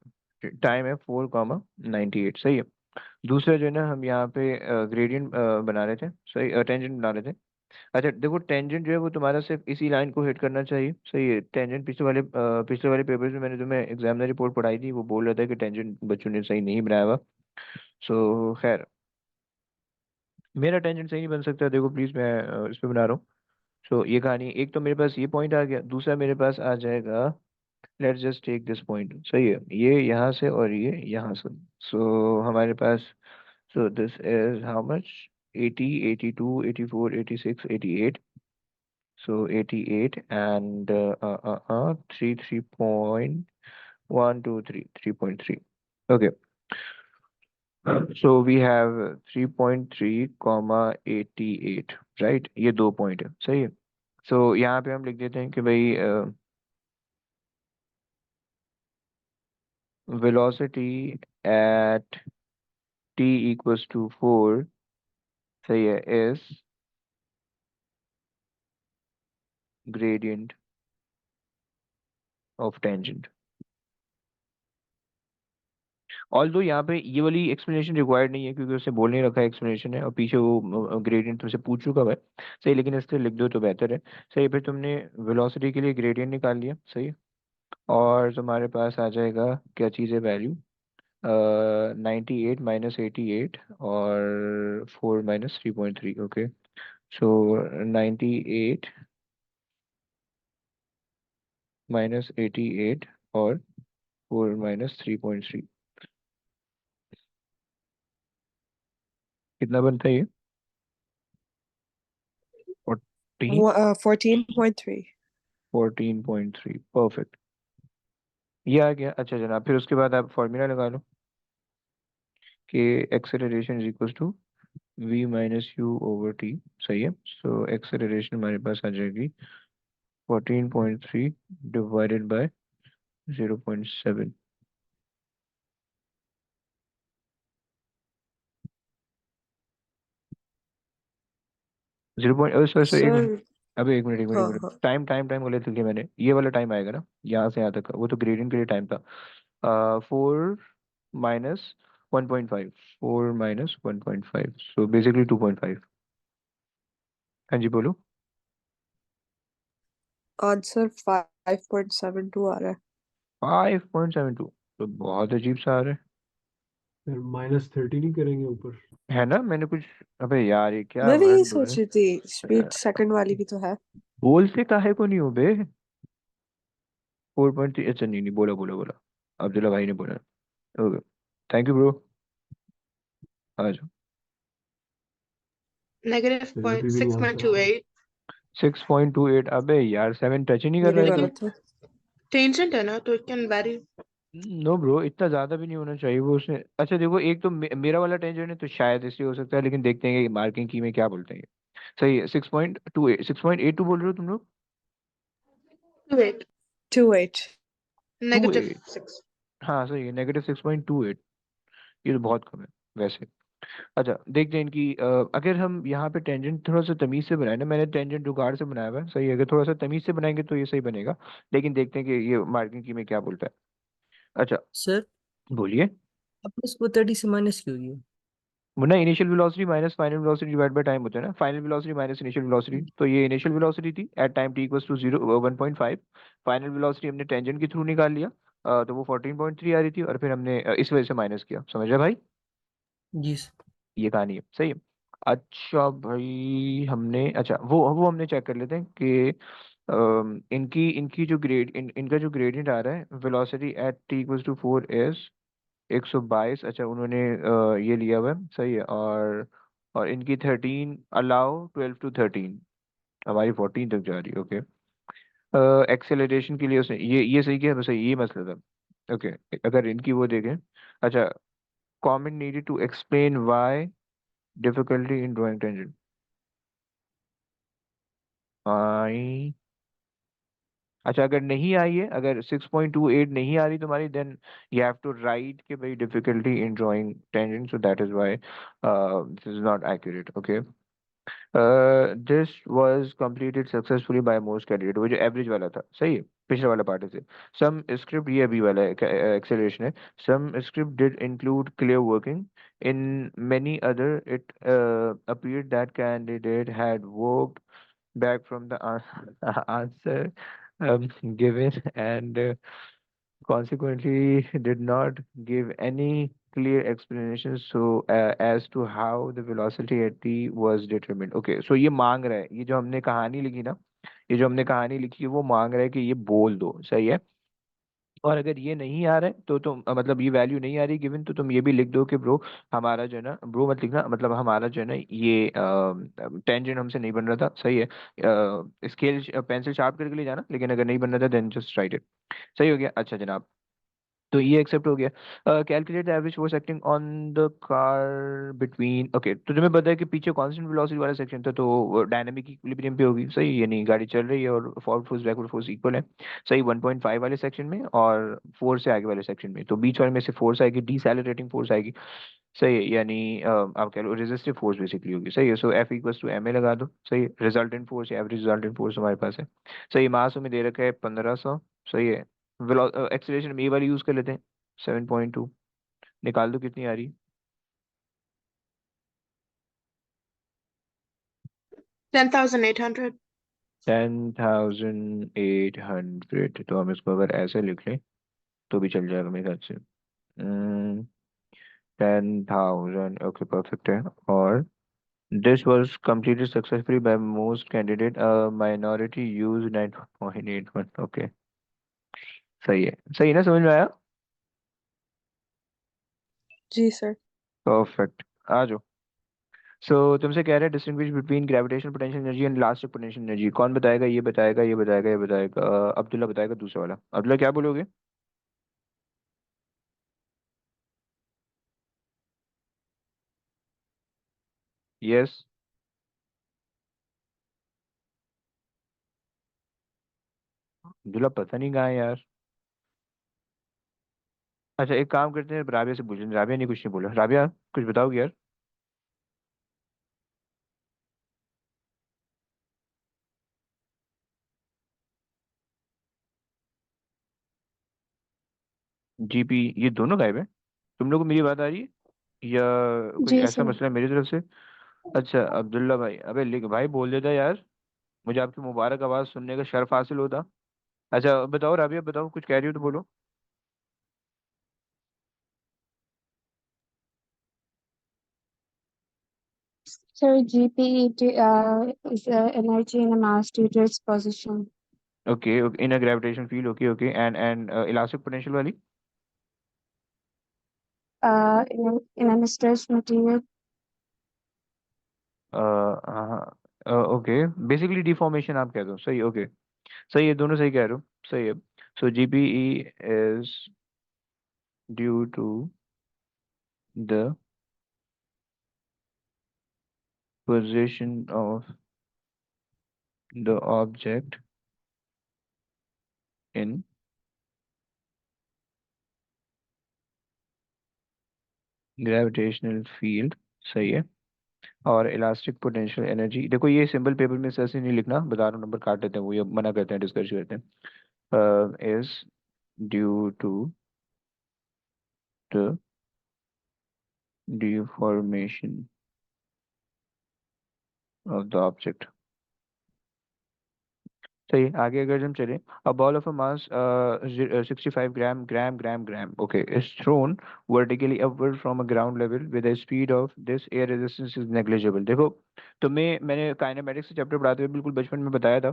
A: टाइम है 4,98। सही है। दूसरा जो है ना, हम यहाँ पे ग्रेडियंट बना रहे थे, सही, टेंजेंट बना रहे थे। अच्छा देखो, टेंजेंट जो है वो तुम्हारा सिर्फ इसी लाइन को हिट करना चाहिए। सही है, टेंजेंट पिछले वाले पेपर्स में मैंने तुम्हें एग्जामिनर रिपोर्ट पढ़ाई थी, वो बोल रहा था कि टेंजेंट बच्चों ने सही नहीं बनाया हुआ। सो खैर, मेरा टेंजेंट सही नहीं बन सकता, देखो प्लीज मैं इस पे बना रहा हूँ। सो ये कहानी, एक तो मेरे पास ये पॉइंट आ गया, दूसरा मेरे पास आ जाएगा, let's just take this point. सही है, ये यहाँ से और ये यहाँ से। सो हमारे पास, so this is how much, 80, 82, 84, 86, 88। So 88 and 3.123, 3.3. Okay. So we have 3.3 comma 88, right? ये दो पॉइंट है। सही है। So यहाँ पे हम लिख देते हैं कि भाई velocity at t equals to 4, सही है, is gradient of tangent। Although यहाँ पे ये वाली एक्सप्लेनेशन रिक्वायर्ड नहीं है, क्योंकि उसने बोल नहीं रखा है एक्सप्लेनेशन है, और पीछे वो ग्रेडियंट तुमसे पूछ चुका हुआ है। सही, लेकिन इसलिए लिख दो तो बेहतर है। सही, फिर तुमने वेलोसिटी के लिए ग्रेडियंट निकाल लिया। सही है, और तुम्हारे पास आ जाएगा क्या चीज़ है, वैल्यू 98 - 88 और 4 - 3.3। ओके, सो 98 - 88 और 4 - 3.3 कितना बनता है ये? 14
E: 14.3.
A: 14.3, परफेक्ट। ये आ गया। अच्छा जनाब, फिर उसके बाद आप फॉर्मूला लगा लो कि acceleration is equal to v - u/t। सही है, सो एक्सेलरेशन हमारे पास आ जाएगी 14.3 डिवाइडेड बाय 0.7। 0. सॉरी, एक मिनट,
E: Sir,
A: अबे एक मिनट, एक मिनट, एक
E: हाँ
A: मिनट,
E: हाँ.
A: टाइम टाइम टाइम बोले थे मैंने, ये वाला टाइम आएगा ना यहाँ से यहाँ तक का, वो तो ग्रेडियंट के लिए टाइम था। 4 माइनस 1.5, 4 - 1.5, सो बेसिकली 2.5। हाँ जी बोलो।
E: आंसर 5.72 आ रहा है.
A: 5.72, तो बहुत अजीब सा आ रहा
C: फिर -30 नहीं करेंगे ऊपर?
A: है ना? मैंने कुछ, अबे यार ये क्या
E: मैं भी यही
A: वर्ड
E: सोच रही थी, स्पीड सेकंड वाली भी तो है.
A: बोलते काहे को नहीं हो बे? 4.3, अच्छा नहीं नहीं, बोला बोला बोला, अब्दुल्ला भाई ने बोला। ओके, थैंक यू ब्रो, आ जाओ।
B: Negative
C: फिर
B: point
C: अभी भी नहीं आंसर आ रहा।
B: 6.28.
A: 6.28, अबे यार 7 टच ही नहीं
E: ये
A: कर रहा
E: भी
A: है तो।
E: गलत है.
B: Tangent है ना, तो it can vary.
A: No bro, इतना ज्यादा भी नहीं होना चाहिए वो उसने। अच्छा देखो, एक तो मेरा वाला टेंजेंट है तो शायद इसलिए हो सकता है, लेकिन देखते हैं कि मार्किंग की में क्या बोलते हैं ये। सही है, 6.28, 6.82 बोल रहे हो तुम लोग?
B: 28.
E: 2.8.
B: Negative
A: 28,
B: 6.
A: हाँ सही है, -6.28। ये तो बहुत कम है वैसे। अच्छा देखते हैं इनकी अगर हम यहाँ पे टेंजेंट थोड़ा सा तमीज से बनाए ना, मैंने टेंजेंट जुगाड़ से बनाया हुआ है। सही है, अगर थोड़ा सा तमीज से बनाएंगे तो ये सही बनेगा, लेकिन देखते हैं कि ये मार्किंग की में क्या बोलता है। अच्छा
G: सर,
A: बोलिए।
G: आपने इसको 30 से माइनस क्यों किया?
A: वरना initial velocity minus final velocity divide by time होता है ना, final velocity minus initial velocity, तो ये इनिशियल वेलोसिटी थी at time t equals to 1.5। Final velocity हमने टेंजेंट के थ्रू निकाल लिया, तो वो 14.3 आ रही थी, और फिर हमने इस वजह से माइनस किया। समझ रहे भाई?
G: जी सर।
A: ये कहानी है। सही है। अच्छा भाई, हमने, अच्छा वो हमने चेक कर लेते हैं कि इनकी इनकी जो इनका जो ग्रेडियंट आ रहा है, velocity at t equals to 4 is 122। अच्छा, उन्होंने ये लिया हुआ है, सही है। और इनकी 13, अलाउ 12 to 13, हमारी 14 तक जा रही है। ओके, एक्सेलरेशन के लिए उसने ये सही किया, बस ये मसला था। ओके, अगर इनकी वो देखें। अच्छा, comment needed to explain why difficulty in drawing tangent. I, अच्छा, अगर नहीं आई है, अगर 6.28 नहीं आ रही तुम्हारी, then you have to write कि भाई difficulty in drawing tangent, so that is why this is not accurate. Okay, this was completed successfully by most candidate, वो जो एवरेज वाला था, सही है, पिछले वाला पार्ट से। सम स्क्रिप्ट, ये अभी वाला एक्सेलरेशन है। Some script did include clear working, in many other it appeared that candidate had worked back from the answer given, and consequently did not give any clear explanation so as to how the velocity at t was determined. Okay, so ये मांग रहा है, ये जो हमने कहानी लिखी ना, ये जो हमने कहानी लिखी है, वो मांग रहा है कि ये बोल दो, सही है। और अगर ये नहीं आ रहा है तो तुम मतलब ये वैल्यू नहीं आ रही गिवन, तो तुम ये भी लिख दो कि ब्रो, हमारा जो है ना, ब्रो मत लिखना, मतलब हमारा जो है ना, ये टेंजेंट हमसे नहीं बन रहा था, सही है। स्केल पेंसिल शार्प करके ले जाना, लेकिन अगर नहीं बन रहा था देन जस्ट राइट इट। सही हो गया, अच्छा जनाब, तो ये एक्सेप्ट हो गया। Calculate the average force acting on the car between. Okay, तो तुम्हें पता है कि पीछे कांस्टेंट वेलोसिटी वाला सेक्शन था, तो डायनामिक इक्विलिब्रियम पे होगी, सही, यानी गाड़ी चल रही है और forward force backward force equal है, सही, 1.5 वाले सेक्शन में और 4 से आगे वाले सेक्शन में, तो बीच वाले में से फोर्स आएगी, डिसैलरेटिंग फोर्स आएगी, सही है, यानी आप कह लो रेजिस्टिव फोर्स बेसिकली होगी, सही है। So F equals to M A लगा दो, सही है। Resultant force, average resultant force हमारे पास है, सही। मास में दे रखा है 1500, सही है। एक्सेलरेशन में ये वाली यूज कर लेते हैं, 7.2, निकाल दो कितनी आ रही।
B: 10,800.
A: 10,800, तो हम इसको अगर ऐसे लिख लें तो भी चल जाएगा मेरे ख्याल से। 10,000, ओके, परफेक्ट है। और this was completed successfully by most candidate, a minority used 9.81, okay, सही है, सही है ना, समझ में आया?
E: जी सर।
A: परफेक्ट, आ जाओ। सो तुमसे कह रहे हैं distinguish between gravitational potential energy and elastic potential energy, कौन बताएगा? ये बताएगा, ये बताएगा, ये बताएगा, अब्दुल्ला बताएगा, दूसरा वाला। अब्दुल्ला क्या बोलोगे? यस। अब्दुल्ला पता नहीं कहाँ है यार। अच्छा, एक काम करते हैं, राबिया से पूछ लें, राबिया ने कुछ नहीं बोला, राबिया कुछ बताओगे यार? जीपी, ये दोनों गायब है। तुम लोग को मेरी बात आ रही है या कुछ
D: जी
A: ऐसा
D: सर।
A: मसला है मेरी तरफ से? अच्छा, अब्दुल्ला भाई, अबे लिख भाई, बोल देता यार, मुझे आपकी मुबारक आवाज़ सुनने का शर्फ हासिल होता। अच्छा बताओ राबिया, बताओ, कुछ कह रही हो तो बोलो।
D: Sir, is energy in a mass due to its position.
A: Okay, in a gravitation field, okay okay, and elastic potential वाली?
D: In a stretched material.
A: हाँ, ओके, बेसिकली डिफॉर्मेशन आप कह दो, सही, ओके, सही है, दोनों सही कह रहे हो, सही है। So GPE is due to the position of the object in gravitational field, सही है। और इलास्टिक पोटेंशियल एनर्जी, देखो ये सिंपल पेपर में सर से नहीं लिखना, बता रहा हूँ, नंबर काट देते हैं, वो ये मना करते हैं, डिस्कस करते हैं। Is due to the deformation of the object, सही है। आगे अगर हम चलें, a ball of a mass 65 gram gram gram gram, okay, is thrown vertically upward from a ground level with the speed of this, air resistance is negligible. देखो, तुम्हें मैंने kinematics से चैप्टर पढ़ाते हुए बिल्कुल बचपन में बताया था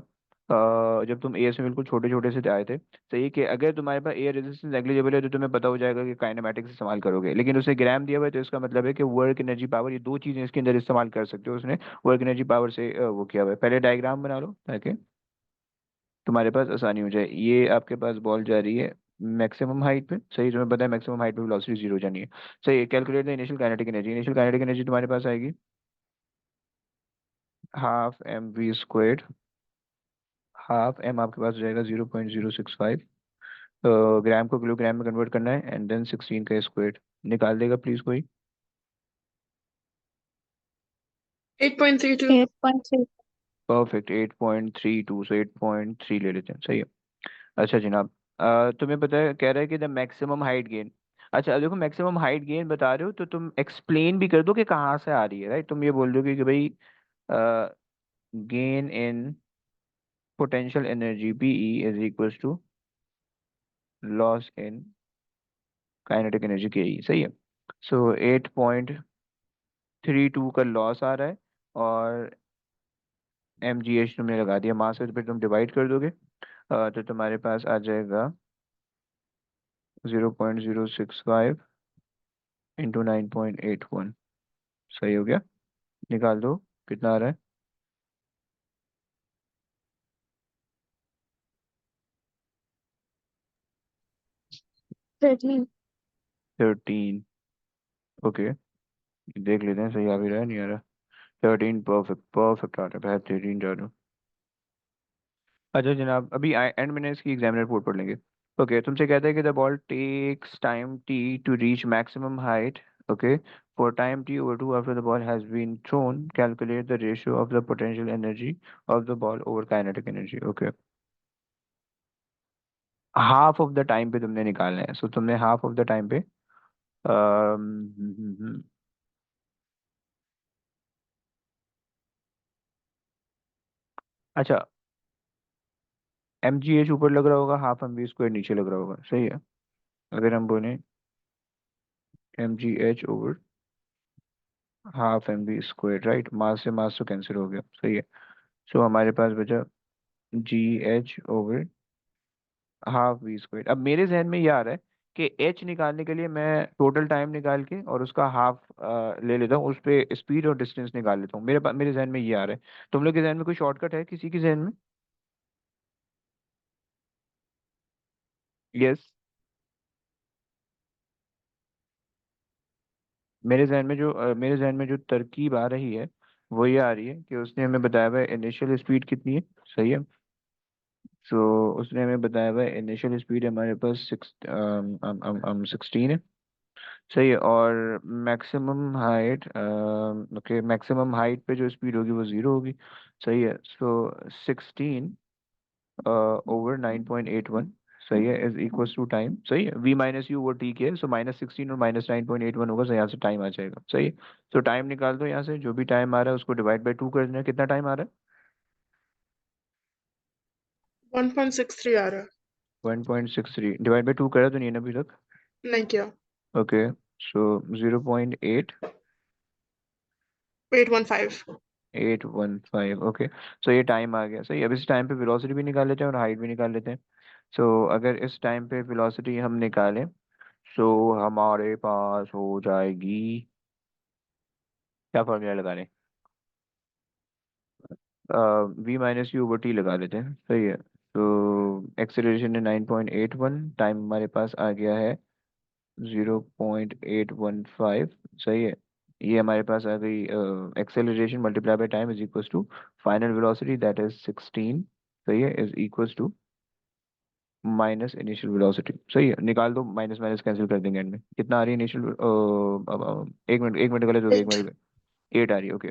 A: जब तुम एयर से बिल्कुल छोटे छोटे से आए थे, सही, कि अगर तुम्हारे पास एयर रेजिस्टेंस नेग्लिजिबल है तो तुम्हें पता हो जाएगा कि काइनेमेटिक्स इस्तेमाल करोगे, लेकिन उसे ग्राम दिया हुआ है तो इसका मतलब है कि वर्क एनर्जी पावर, ये दो चीजें इसके अंदर इस्तेमाल कर सकते हो, उसने वर्क एनर्जी पावर से वो किया हुआ है। पहले डायग्राम बना लो ताकि तुम्हारे पास आसानी हो जाए। ये आपके पास बॉल जा रही है मैक्सिमम हाइट पे, सही, तुम्हें पता है मैक्सिमम हाइट पे वेलोसिटी जीरो जानी है, सही है। Calculate the initial kinetic energy, initial kinetic energy तुम्हारे पास आएगी half M v squared, half m आपके पास हो जाएगा 0.065, ग्राम को किलोग्राम में कन्वर्ट करना है, एंड देन 16 का स्क्वायर। निकाल देगा प्लीज कोई?
B: 8.32.
D: 8.3.
A: परफेक्ट, 8.32, सो 8.3 ले लेते हैं, सही है। अच्छा जनाब, तुम्हें पता है, कह रहा है कि द मैक्सिमम हाइट गेन। अच्छा अब देखो, मैक्सिमम हाइट गेन बता रहे हो तो तुम एक्सप्लेन भी कर दो कि कहाँ से आ रही है, राइट? तुम ये बोल दोगे कि भाई gain in potential energy PE is equals to loss in kinetic energy K E, सही है। सो 8.32 का लॉस आ रहा है, और एम जी एच तुमने लगा दिया मास से, तो फिर तुम डिवाइड कर दोगे, तो तुम्हारे पास आ जाएगा 0.065 इंटू 9.81, सही हो गया। निकाल दो कितना आ रहा है।
D: 13.
A: 13, ओके, देख लेते हैं सही आ भी रहा है नहीं आ रहा। 13, परफेक्ट परफेक्ट आ रहा है, भाई 13 जा रहा हूँ। अच्छा जनाब, अभी एंड में इसकी एग्जामिनर रिपोर्ट पढ़ लेंगे। ओके, तुमसे कहता है कि the ball takes time t to reach maximum height, okay, for time t over two after the ball has been thrown, calculate the ratio of the potential energy of the ball over kinetic energy. Okay, half of the time पे तुमने निकालना है, सो तुमने half of the time पे अच्छा, M G H ऊपर लग रहा होगा, हाफ एम वी स्क्वायर नीचे लग रहा होगा, सही है। अगर हम बोले M G H over half M V square, right, mass से मास तो कैंसिल हो गया, सही है। सो हमारे पास बचा g H over half v square. अब मेरे जहन में ये आ रहा है कि एच निकालने के लिए मैं टोटल टाइम निकाल के और उसका हाफ ले लेता हूँ, उस पे स्पीड और डिस्टेंस निकाल लेता हूँ। मेरे जहन में ये आ रहा है। तुम लोग के जहन में कोई शॉर्टकट है किसी के जहन में? यस, मेरे जहन में जो तरकीब आ रही है वो ये आ रही है कि उसने हमें बताया हुआ है इनिशियल स्पीड कितनी है, सही है। सो उसने हमें बताया हुआ है इनिशियल स्पीड हमारे पास 16 है, सही है। और maximum height, okay, maximum height पे जो स्पीड होगी वो जीरो होगी, सही है। सो 16 ओवर 9.81, सही है, इज इक्वल्स टू टाइम, सही है। वी माइनस यू वो टी के है, सो -16 और -9.81 होगा, so यहाँ से टाइम आ जाएगा, सही है। सो टाइम निकाल दो यहाँ से, जो भी टाइम आ रहा है उसको डिवाइड बाई 2 कर देना। कितना टाइम आ रहा
B: 1.63 आ रहा है।
A: 1.63 डिवाइड बाई 2 करा तो नहीं है ना अभी तक?
B: नहीं किया।
A: ओके, सो 0.8
B: 815.
A: 815, ओके। सो ये टाइम आ गया, सही। अब इस टाइम पे वेलोसिटी भी निकाल लेते हैं और हाइट भी निकाल लेते हैं। सो अगर इस टाइम पे वेलोसिटी हम निकालें, सो हमारे पास हो जाएगी, क्या फॉर्मूला लगा लें? V minus u over t लगा लेते हैं, सही है। तो एक्सेलरेशन है 9.81, टाइम हमारे पास आ गया है 0.815, सही है। ये हमारे पास आ गई acceleration multiply by time is equals to final velocity that is 16, सही है, is equals to minus initial velocity, सही है। निकाल दो, माइनस माइनस कैंसिल कर देंगे एंड में। कितना आ रही है इनिशियल? एक मिनट गलत हो गया, एक
B: 8.
A: मिनट, 8 आ रही है, ओके।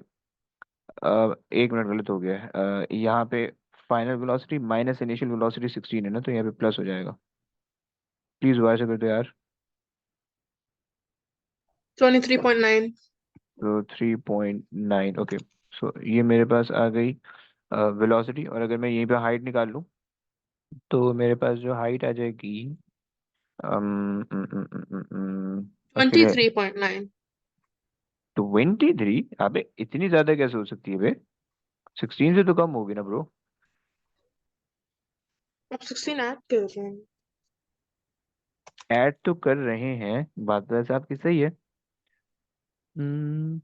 A: एक मिनट गलत हो गया है, यहाँ पे final velocity minus initial velocity 16 है ना, तो यहाँ पे प्लस हो जाएगा। प्लीज दोबारा से कर दो यार।
B: 23.9.
A: तो 3.9, ओके। सो ये मेरे पास आ गई वेलोसिटी, और अगर मैं यहीं पे हाइट निकाल लूँ तो मेरे पास जो हाइट आ जाएगी, उसके लिए
B: 23.9.
A: 23। अबे इतनी ज्यादा कैसे हो सकती है बे? 16 से तो कम होगी ना ब्रो।
B: आप 16 ऐड कर रहे हैं।
A: ऐड तो कर रहे हैं, बात तो वैसे आपकी सही है। हम्म,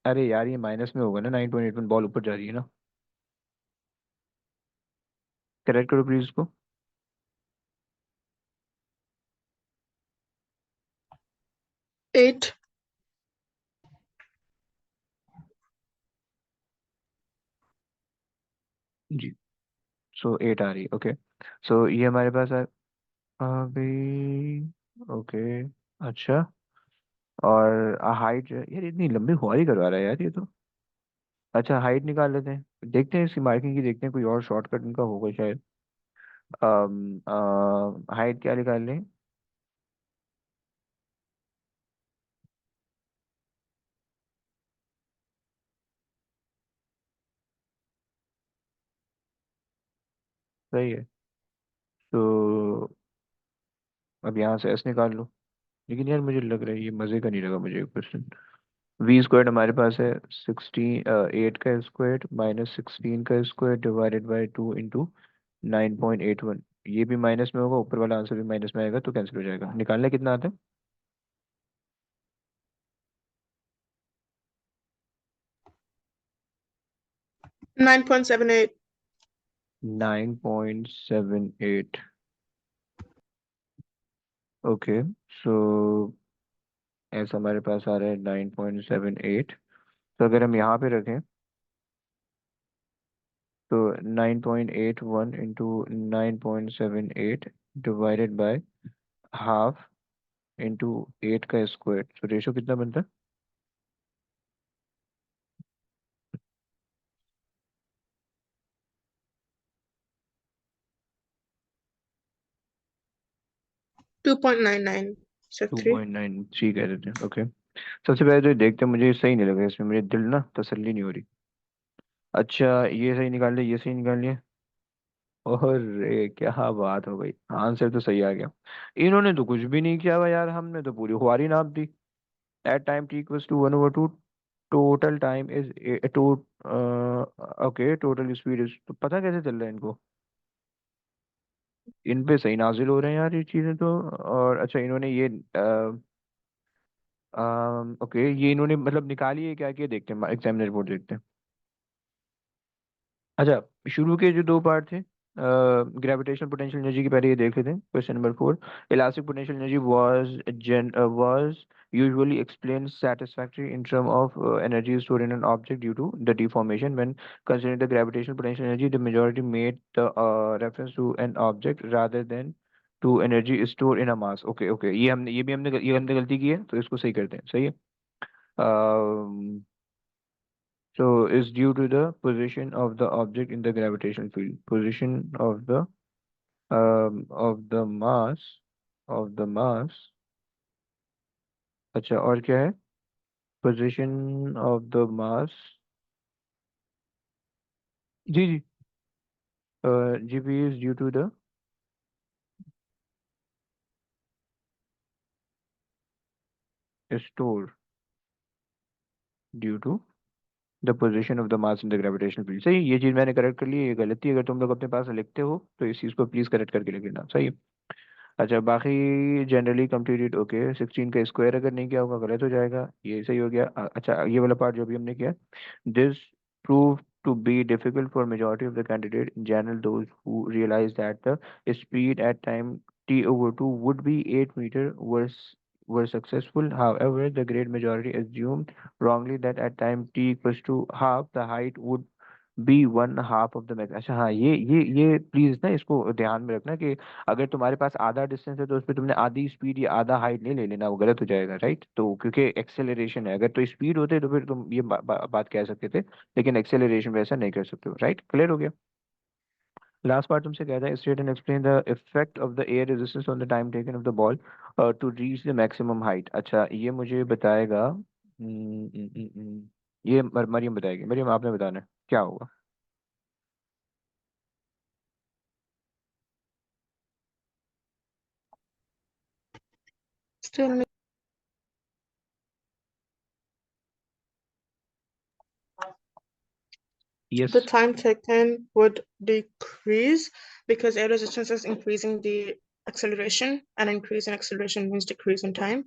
A: अरे यार ये माइनस में होगा ना, 9.81 बॉल ऊपर जा रही है ना। करेक्ट करो प्लीज इसको।
B: 8
A: जी। सो 8 आ रही है, ओके। सो ये हमारे पास आ गई। ओके। अच्छा। और हाइट, यार इतनी लंबी हुआरी करवा रहा है यार ये तो। अच्छा हाइट निकाल लेते हैं, देखते हैं इसकी मार्किंग की, देखते हैं कोई और शॉर्टकट इनका होगा शायद। हाइट क्या निकाल लें? सही है। तो अब यहाँ से एस निकाल लो। लेकिन यार मुझे लग रहा है ये मज़े का नहीं लगा मुझे एक क्वेश्चन। वी स्क्वायर हमारे पास है 8 का स्क्वायर माइनस 16 का स्क्वायर डिवाइडेड बाई 2 इंटू 9.81। ये भी माइनस में होगा, ऊपर वाला आंसर भी माइनस में आएगा, तो कैंसिल हो जाएगा। निकालना कितना आता है?
B: 9.78
A: 9.78। ओके। सो ऐसा हमारे पास आ रहा है 9.78। तो अगर हम यहाँ पे रखें तो 9.81 into 9.78 divided by half into 8 का स्क्वायर, तो रेशो कितना बनता है?
B: 2.99 so 3
A: 2.93 कह देते हैं, ओके। सबसे पहले तो ये देखते हैं, मुझे सही नहीं लगा इसमें, मुझे दिल ना तसल्ली नहीं हो रही। अच्छा ये सही निकाल लिया, ये सही निकाल लिया। और क्या बात हो गई, आंसर तो सही आ गया। इन्होंने तो कुछ भी नहीं किया हुआ यार, हमने तो पूरी खुआरी नाप दी। At time T equals to 1/2, total time is two, okay total speed is, तो पता कैसे चल रहा है इनको? इन पे सही नाजिल हो रहे हैं यार ये चीजें तो। और अच्छा इन्होंने ये ओके, ये इन्होंने मतलब निकाली है क्या, क्या देखते हैं एग्जामिनर रिपोर्ट देखते हैं। अच्छा शुरू के जो दो पार्ट थे, ग्रेविटेशनल पोटेंशियल एनर्जी की, पहले ये देख लेते हैं question number 4। Elastic potential energy was usually explained satisfactory in terms of energy stored in an object due to the deformation. When considering the gravitational potential energy, the majority made the reference to an object rather than to energy stored in a mass. Okay okay, ये हमने गलती की है, तो इसको सही करते हैं, सही है। So is due to the position of the object in the gravitational field. Position of the mass of the mass। अच्छा और क्या है? Position of the mass। जी जी। GP is due to the store due to the position of the mass in the gravitational field. सही, ये चीज मैंने करेक्ट कर ली है, ये गलती अगर तुम लोग अपने पास लिखते हो तो इस चीज को प्लीज करेक्ट करके लिख लेना, सही है। अच्छा बाकी जनरली कंप्लीटेड, ओके। 16 का स्क्वायर अगर नहीं किया होगा गलत हो जाएगा, ये सही हो गया। अच्छा ये वाला पार्ट जो भी हमने किया, this prove to be difficult for majority of the candidate. In general, those who realized that the speed at time t/2 would be 8 meter were successful. However, the great majority assumed wrongly that at time t equals to half, the height would be one half of the max. अच्छा हाँ, ये please ना इसको ध्यान में रखना कि अगर तुम्हारे पास आधा डिस्टेंस है तो उसमें तुमने आधी स्पीड या आधा हाइट नहीं ले लेना, वो गलत हो जाएगा, राइट। तो क्योंकि एक्सेलरेशन है, अगर तो स्पीड होते तो फिर तुम ये बात कह सकते थे, लेकिन एक्सेलरेशन वैसा नहीं कर सकते हो, राइट। क्लियर हो गया। लास्ट पार्ट तुमसे कहता है state and explain the effect of the air resistance on the time taken of the ball to reach the maximum height. अच्छा ये मुझे बताएगा, ये मरियम बताएगी। मरियम आपने बताना है क्या होगा।
B: still
A: Yes.
B: The time taken would decrease because air resistance is increasing the acceleration, and increase in acceleration means decrease in time.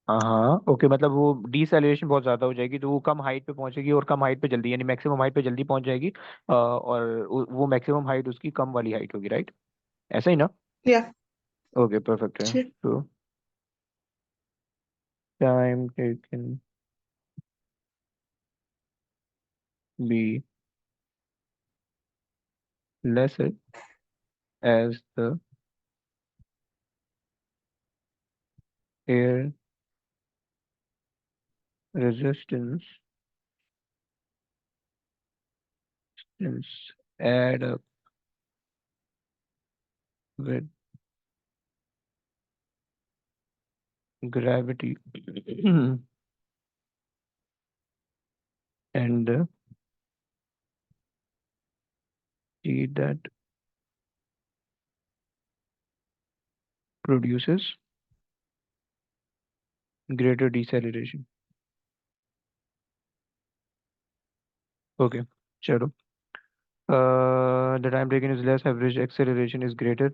A: हाँ ओके, मतलब वो डिसेलेरेशन बहुत ज्यादा हो जाएगी तो वो कम हाइट पे पहुंचेगी और कम हाइट पे जल्दी, यानी मैक्सिमम हाइट पे जल्दी पहुंच जाएगी, और वो मैक्सिमम हाइट उसकी कम वाली हाइट होगी, राइट? ऐसा ही ना?
B: Yeah.
A: ओके परफेक्ट है।
B: Sure.
A: तो time taken be lesser as the air resistance is add up with gravity and the heat that produces greater deceleration. Okay, चलो। The time taken is less, average acceleration is greater,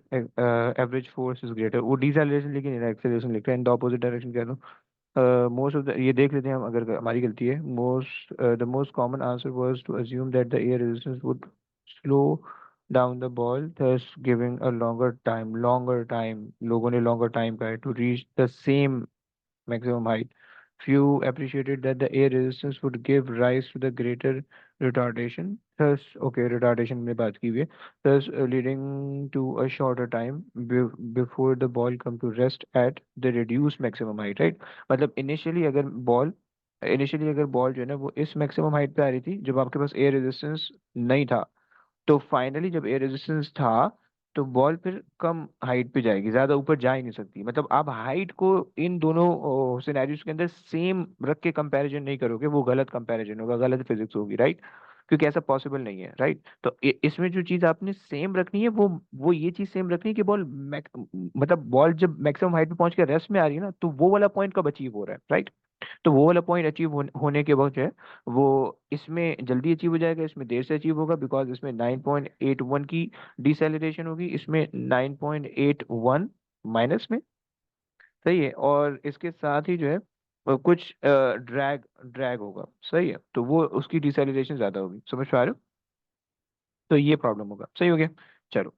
A: average force is greater। वो deceleration लेकिन acceleration लिखता है, in the opposite direction कह दो। Most of the, ये देख लेते हैं हम अगर हमारी गलती है। The most common answer was to assume that the air resistance would slow down the ball, thus giving a longer time, लोगों ने longer time का है to reach the same maximum height. Few appreciated that the air resistance would give rise to the greater retardation. Thus, okay, retardation में बात की हुई है. Thus, leading to a shorter time before the ball come to rest at the reduced maximum height, right? मतलब initially अगर ball जो है ना वो इस मैक्सिमम हाइट पे आ रही थी जब आपके पास एयर रेजिस्टेंस नहीं था, तो फाइनली जब एयर रेजिस्टेंस था तो बॉल फिर कम हाइट पे जाएगी, ज्यादा ऊपर जा ही नहीं सकती। मतलब आप हाइट को इन दोनों सिनेरियोज के अंदर सेम रख के कंपैरिजन नहीं करोगे, वो गलत कंपैरिजन होगा, गलत फिजिक्स होगी, राइट? क्योंकि ऐसा पॉसिबल नहीं है, राइट? तो इसमें जो चीज आपने सेम रखनी है वो ये चीज सेम रखनी है कि मतलब बॉल जब मैक्सिमम हाइट पे पहुंच के रेस्ट में आ रही है ना, तो वो वाला पॉइंट कब अचीव हो रहा है, राइट? तो वो वाला पॉइंट अचीव होने के वक्त जो है वो इसमें जल्दी अचीव हो जाएगा, इसमें देर से अचीव होगा, बिकॉज इसमें 9.81 की डिसेलेरेशन होगी, इसमें 9.81 माइनस में, सही है। और इसके साथ ही जो है कुछ ड्रैग ड्रैग होगा, सही है, तो वो उसकी डिसेलेरेशन ज्यादा होगी, समझ पा रहे हो? तो ये प्रॉब्लम होगा, सही हो गया। चलो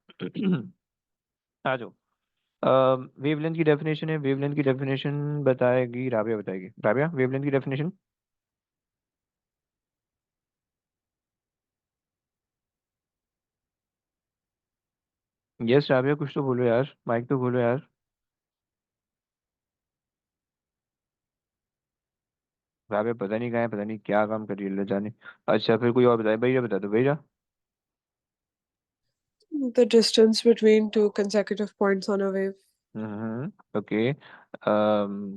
A: आ जाओ। वेवलेंथ की डेफिनेशन है, वेवलेंथ की डेफिनेशन बताएगी राबिया, बताएगी राबिया वेवलेंथ की डेफिनेशन। यस राबिया, कुछ तो बोलो यार, माइक तो बोलो यार। राबिया पता नहीं कहाँ है, पता नहीं क्या काम कर रही है, अल्लाह जाने। अच्छा फिर कोई और बताए, भैया बता दो भैया।
E: The distance between two consecutive points on a wave.
A: ओके,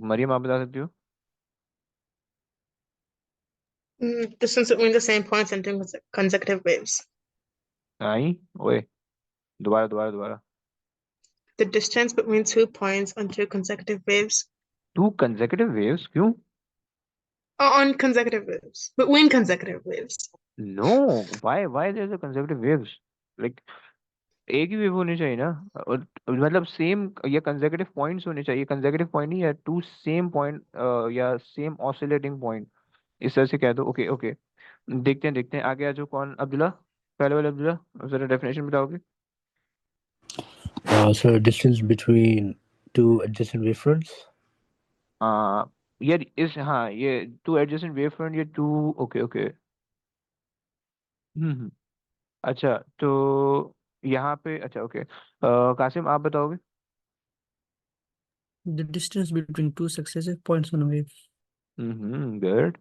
A: मरियम आप बता सकती हो?
B: Distance between the same points and two consecutive waves.
A: आई ओए, दोबारा दोबारा दोबारा।
B: The distance between 2 points on 2 consecutive waves.
A: 2 consecutive waves, क्यों?
B: On consecutive waves. Between consecutive waves.
A: नो, why there's a consecutive waves? Like एक ही वेव होनी चाहिए ना, और मतलब सेम या कंसेक्यूटिव पॉइंट्स होने चाहिए, कंसेक्यूटिव पॉइंट नहीं, या टू सेम पॉइंट या सेम ऑसिलेटिंग पॉइंट, इस तरह से कह दो। ओके ओके, देखते हैं आगे आ जाओ। कौन? अब्दुल्ला, पहले वाले अब्दुल्ला, जरा डेफिनेशन बताओगे?
F: So distance between two adjacent wavefronts.
A: यार इस, हाँ ये टू एडजेसेंट वेव फ्रंट, ये टू, ओके ओके। हम्म। अच्छा तो यहाँ पे, अच्छा ओके, कासिम आप बताओगे?
G: The distance between two successive points on a wave.
A: Good.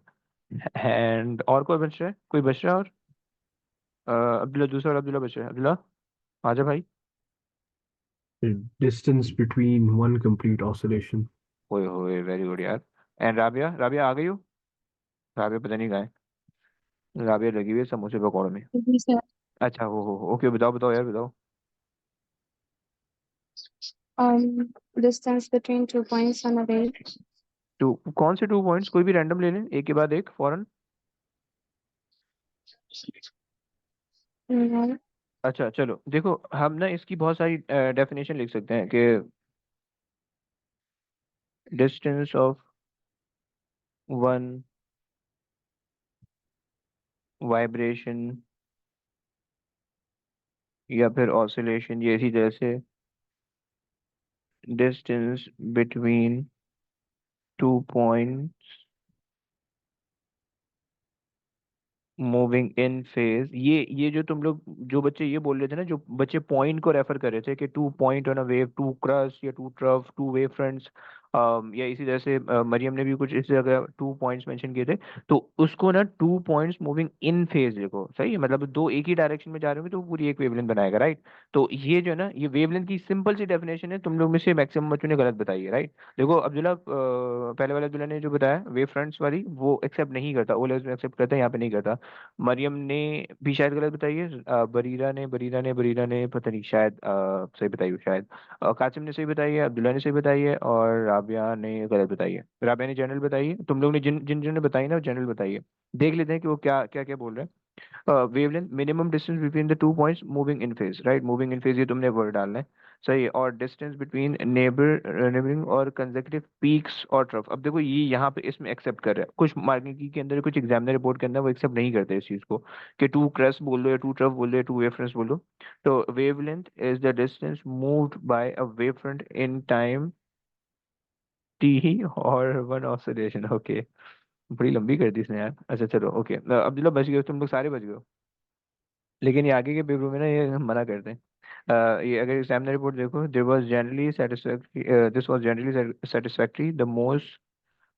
A: And और कोई बच रहा है, कोई बच रहा है और? अब्दुल्ला, दूसरा वाला अब्दुल्ला बच रहा है, अब्दुल्ला आजा भाई।
C: The distance between one complete oscillation.
A: ओए होए, वेरी गुड यार। एंड राबिया, राबिया आ गई हो? राबिया पता नहीं कहाँ है, राबिया लगी हुई है समोसे पकौड़े में।
D: जी सर।
A: अच्छा हो, ओके बताओ बताओ यार बताओ।
D: Distance between 2 points on a wave.
A: Two कौन से 2 पॉइंट्स? कोई भी रैंडम ले लें, एक के बाद एक फौरन।
D: No.
A: अच्छा चलो देखो, हम ना इसकी बहुत सारी डेफिनेशन लिख सकते हैं कि डिस्टेंस ऑफ वन वाइब्रेशन या फिर ऑसिलेशन, ये इसी तरह से distance between two points moving in phase. ये जो तुम लोग, जो बच्चे ये बोल रहे थे ना, जो बच्चे पॉइंट को रेफर कर रहे थे कि two point on a wave, two crest या two trough, two wave fronts, या इसी तरह से मरियम ने भी कुछ इस जगह टू पॉइंट्स मेंशन किए थे, तो उसको ना two points moving in phase लिखो। सही है, मतलब दो एक ही डायरेक्शन में जा रहे होंगे तो वो पूरी एक वेवलेंथ बनाएगा, राइट। तो ये जो है ना, ये वेवलेंथ की सिंपल सी डेफिनेशन है, तुम लोग में से मैक्सिमम बच्चों ने गलत बताई है, राइट। देखो अब्दुल्ला, पहले वाले अब्दुल्ला ने जो बताया वेव फ्रंट्स वाली, वो एक्सेप्ट नहीं करता, ओ लेवल्स में एक्सेप्ट करता है, यहाँ पे नहीं करता। मरियम ने भी शायद गलत बताई है, बरीरा ने पता नहीं, शायद सही बताई हो शायद। कासिम ने सही बताई है, अब्दुल्ला ने सही बताई है, और राबिया ने गलत बताई है। राबिया ने जनरल बताई है, तुम लोग ने जिन जिन जिन ने बताई ना, जनरल बताई है। देख लेते हैं कि वो क्या क्या क्या बोल रहे हैं। Wavelength, minimum distance between the two points moving in phase, right. Moving in phase ये तुमने वर्ड डालना है, सही है। और डिस्टेंस बिटवीन नेबरिंग और कंसेक्यूटिव पीक्स और ट्रफ। अब देखो ये यहाँ पे इसमें एक्सेप्ट कर रहा है, कुछ मार्किंग की के अंदर, कुछ एग्जामिनर रिपोर्ट के अंदर वो एक्सेप्ट नहीं करते इस चीज को, कि टू क्रस्ट बोल दो या टू ट्रफ बोल दो या टू वेव फ्रंट्स बोल दो। तो wavelength is the distance moved by a wave front in time T और वन ऑसिलेशन। ओके, बड़ी लंबी कर दी इसने यार। अच्छा चलो ओके, अब्दुल्ला बच गए, तुम लोग सारे बच गए, लेकिन ये आगे के पेपरों में ना ये मना करते हैं। ये अगर एग्जामिनर रिपोर्ट देखो, there was generally satisfactory, this was generally satisfactory, the most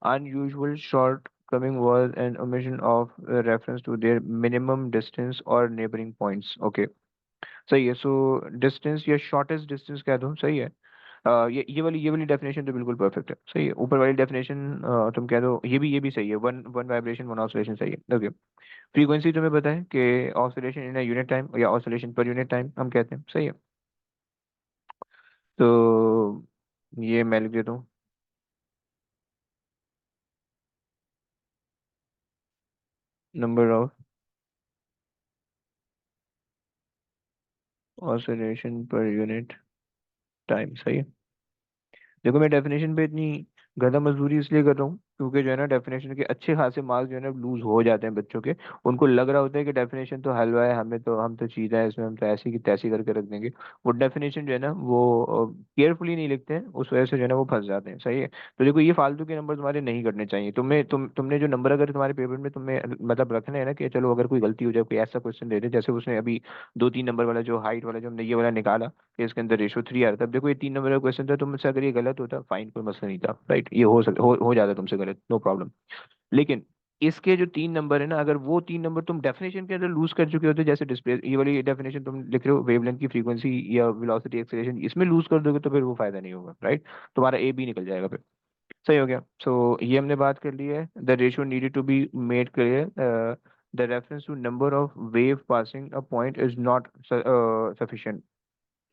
A: unusual shortcoming was an omission of reference to their minimum distance और नेबरिंग पॉइंट्स। ओके, सही है। सो डिस्टेंस या शॉर्टेस्ट डिस्टेंस कह दो, सही है। ये वाली डेफिनेशन तो बिल्कुल परफेक्ट है, सही है। ऊपर वाली डेफिनेशन तुम कह दो, ये भी सही है, one one vibration one oscillation, सही है। ओके, फ्रीक्वेंसी तुम्हें पता है कि ऑसिलेशन इन यूनिट टाइम या ऑसिलेशन पर यूनिट टाइम हम कहते हैं, सही है। तो ये मैं लिख देता हूँ, number of oscillation per unit time, सही है। देखो मैं डेफिनेशन पे इतनी गधा मजदूरी इसलिए कर रहा हूँ क्योंकि जो है ना, डेफिनेशन के अच्छे खासे मार्क्स जो है ना लूज हो जाते हैं बच्चों के। उनको लग रहा होता है कि डेफिनेशन तो हलवा है, हम तो चीज़ा है इसमें, हम तो ऐसी की तैसी करके रख देंगे। वो डेफिनेशन जो है ना वो केयरफुली नहीं लिखते हैं, उस वजह से जो है ना वो फंस जाते हैं, सही है। तो देखो ये फालतू के नंबर तुम्हारे नहीं कटने चाहिए। तुमने जो नंबर अगर तुम्हारे पेपर में तुम्हें मतलब रखना है ना, कि चलो अगर कोई गलती हो जाए, कोई ऐसा क्वेश्चन दे दे जैसे उसने अभी दो तीन नंबर वाला जो हाइट वाला जो हमने ये वाला निकाला, कि इसके अंदर रेशो 3 आ रहा था। अब देखो ये 3 नंबर का क्वेश्चन था, तुमसे अगर ये गलत होता फाइन, कोई मसला नहीं था, राइट। ये हो जाता तुमसे गलत, नो प्रॉब्लम। लेकिन इसके जो 3 नंबर है ना, अगर वो 3 नंबर तुम डेफिनेशन के अंदर लूज कर चुके होते, जैसे डिस्प्ले ये वाली डेफिनेशन तुम लिख रहे हो, वेवलेंथ की फ्रीक्वेंसी या वेलोसिटी एक्सेलरेशन, इसमें लूज कर दोगे तो फिर वो फायदा नहीं होगा, राइट। तुम्हारा ए बी निकल जाएगा फिर। सही हो गया। सो ये हमने बात कर ली है, the ratio needed to be made clear, the reference to number of wave passing a point is not sufficient.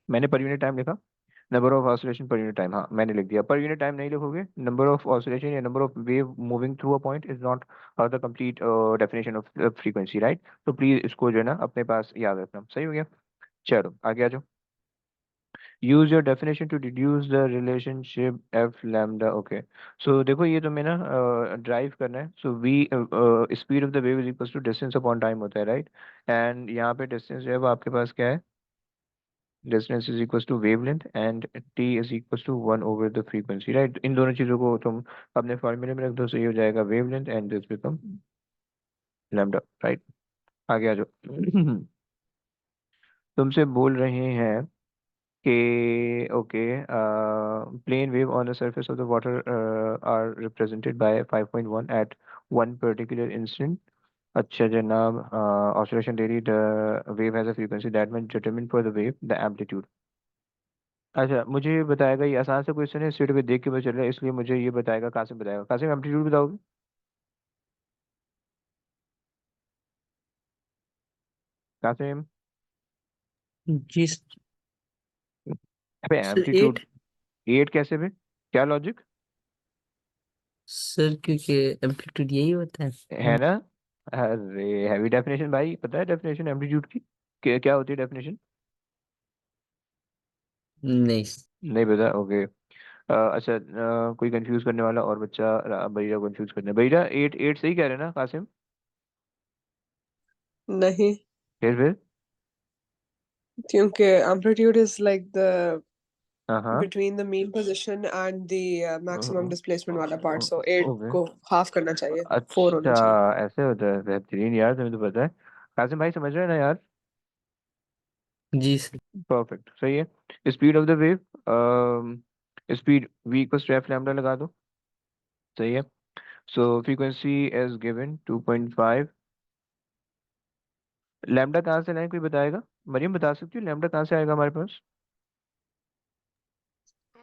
A: मैंने पर यूनिट टाइम लिखा, number of oscillation per unit time, हाँ मैंने लिख दिया। पर यूनिट टाइम नहीं लिखोगे, number of oscillation या number of wave moving through a point is not the complete definition of frequency, right. तो प्लीज इसको जो है ना अपने पास याद रखना, सही हो गया। चलो आगे आ जाओ। Use your definition to deduce the relationship F lambda. Okay, so देखो ये तुम्हें ना ड्राइव करना है। So V speed of the wave is equal to distance upon time होता है, राइट। एंड यहाँ पे डिस्टेंस जो है वो आपके पास क्या है, distance is equals to wavelength and t is equals to 1 over the frequency, right। इन दोनों चीजों को तुम अपने फॉर्मूले में रख दो, सही हो जाएगा, wavelength and this become lambda, right। आगे आ जाओ। तुमसे बोल रहे हैं कि okay, plane wave on the surface of the water are represented by 5.1 at one particular instant। अच्छा जनाब, oscillation theory, the wave has a frequency that means determined for the wave the amplitude। अच्छा मुझे ये बताएगा, ये आसान सा question है, स्टेट पे देख के पता चल रहा है, इसलिए मुझे ये बताएगा, कासिम बताएगा। कासिम एम्पलीट्यूड बताओगे? कासिम।
G: जी
A: अबे
G: सर
A: एम्पलीट्यूड
G: 8।
A: 8 कैसे भी, क्या लॉजिक
G: सर क्योंकि एम्पलीट्यूड यही होता है।
A: है ना। अरे हैवी डेफिनेशन भाई, पता है डेफिनेशन एम्पलीट्यूड की? क्या होती है डेफिनेशन?
H: नहीं।
A: नहीं पता, ओके। अच्छा, कोई कंफ्यूज करने वाला और बच्चा? भैया कंफ्यूज करने, भैया 8 8 सही कह रहे हैं ना कासिम?
E: नहीं,
A: फिर
E: क्योंकि amplitude is like the
A: हाँ हाँ,
E: between the mean position and the maximum displacement वाला part, so 8
A: ओके।
E: को half करना चाहिए, 4 होना
A: अच्छा,
E: चाहिए।
A: ऐसे होता है, बेहतरीन यार, तुम्हें तो पता है। कासिम भाई समझ रहे हैं ना यार?
H: जी सर।
A: परफेक्ट, सही है। Speed of the wave, speed v को स्ट्रेफ लैम्डा लगा दो, सही है। सो फ्रीक्वेंसी एज गिवन 2.5। लैम्डा कहाँ से लाएं, कोई बताएगा? मरियम बता सकती हो लैम्डा कहाँ से आएगा हमारे पास?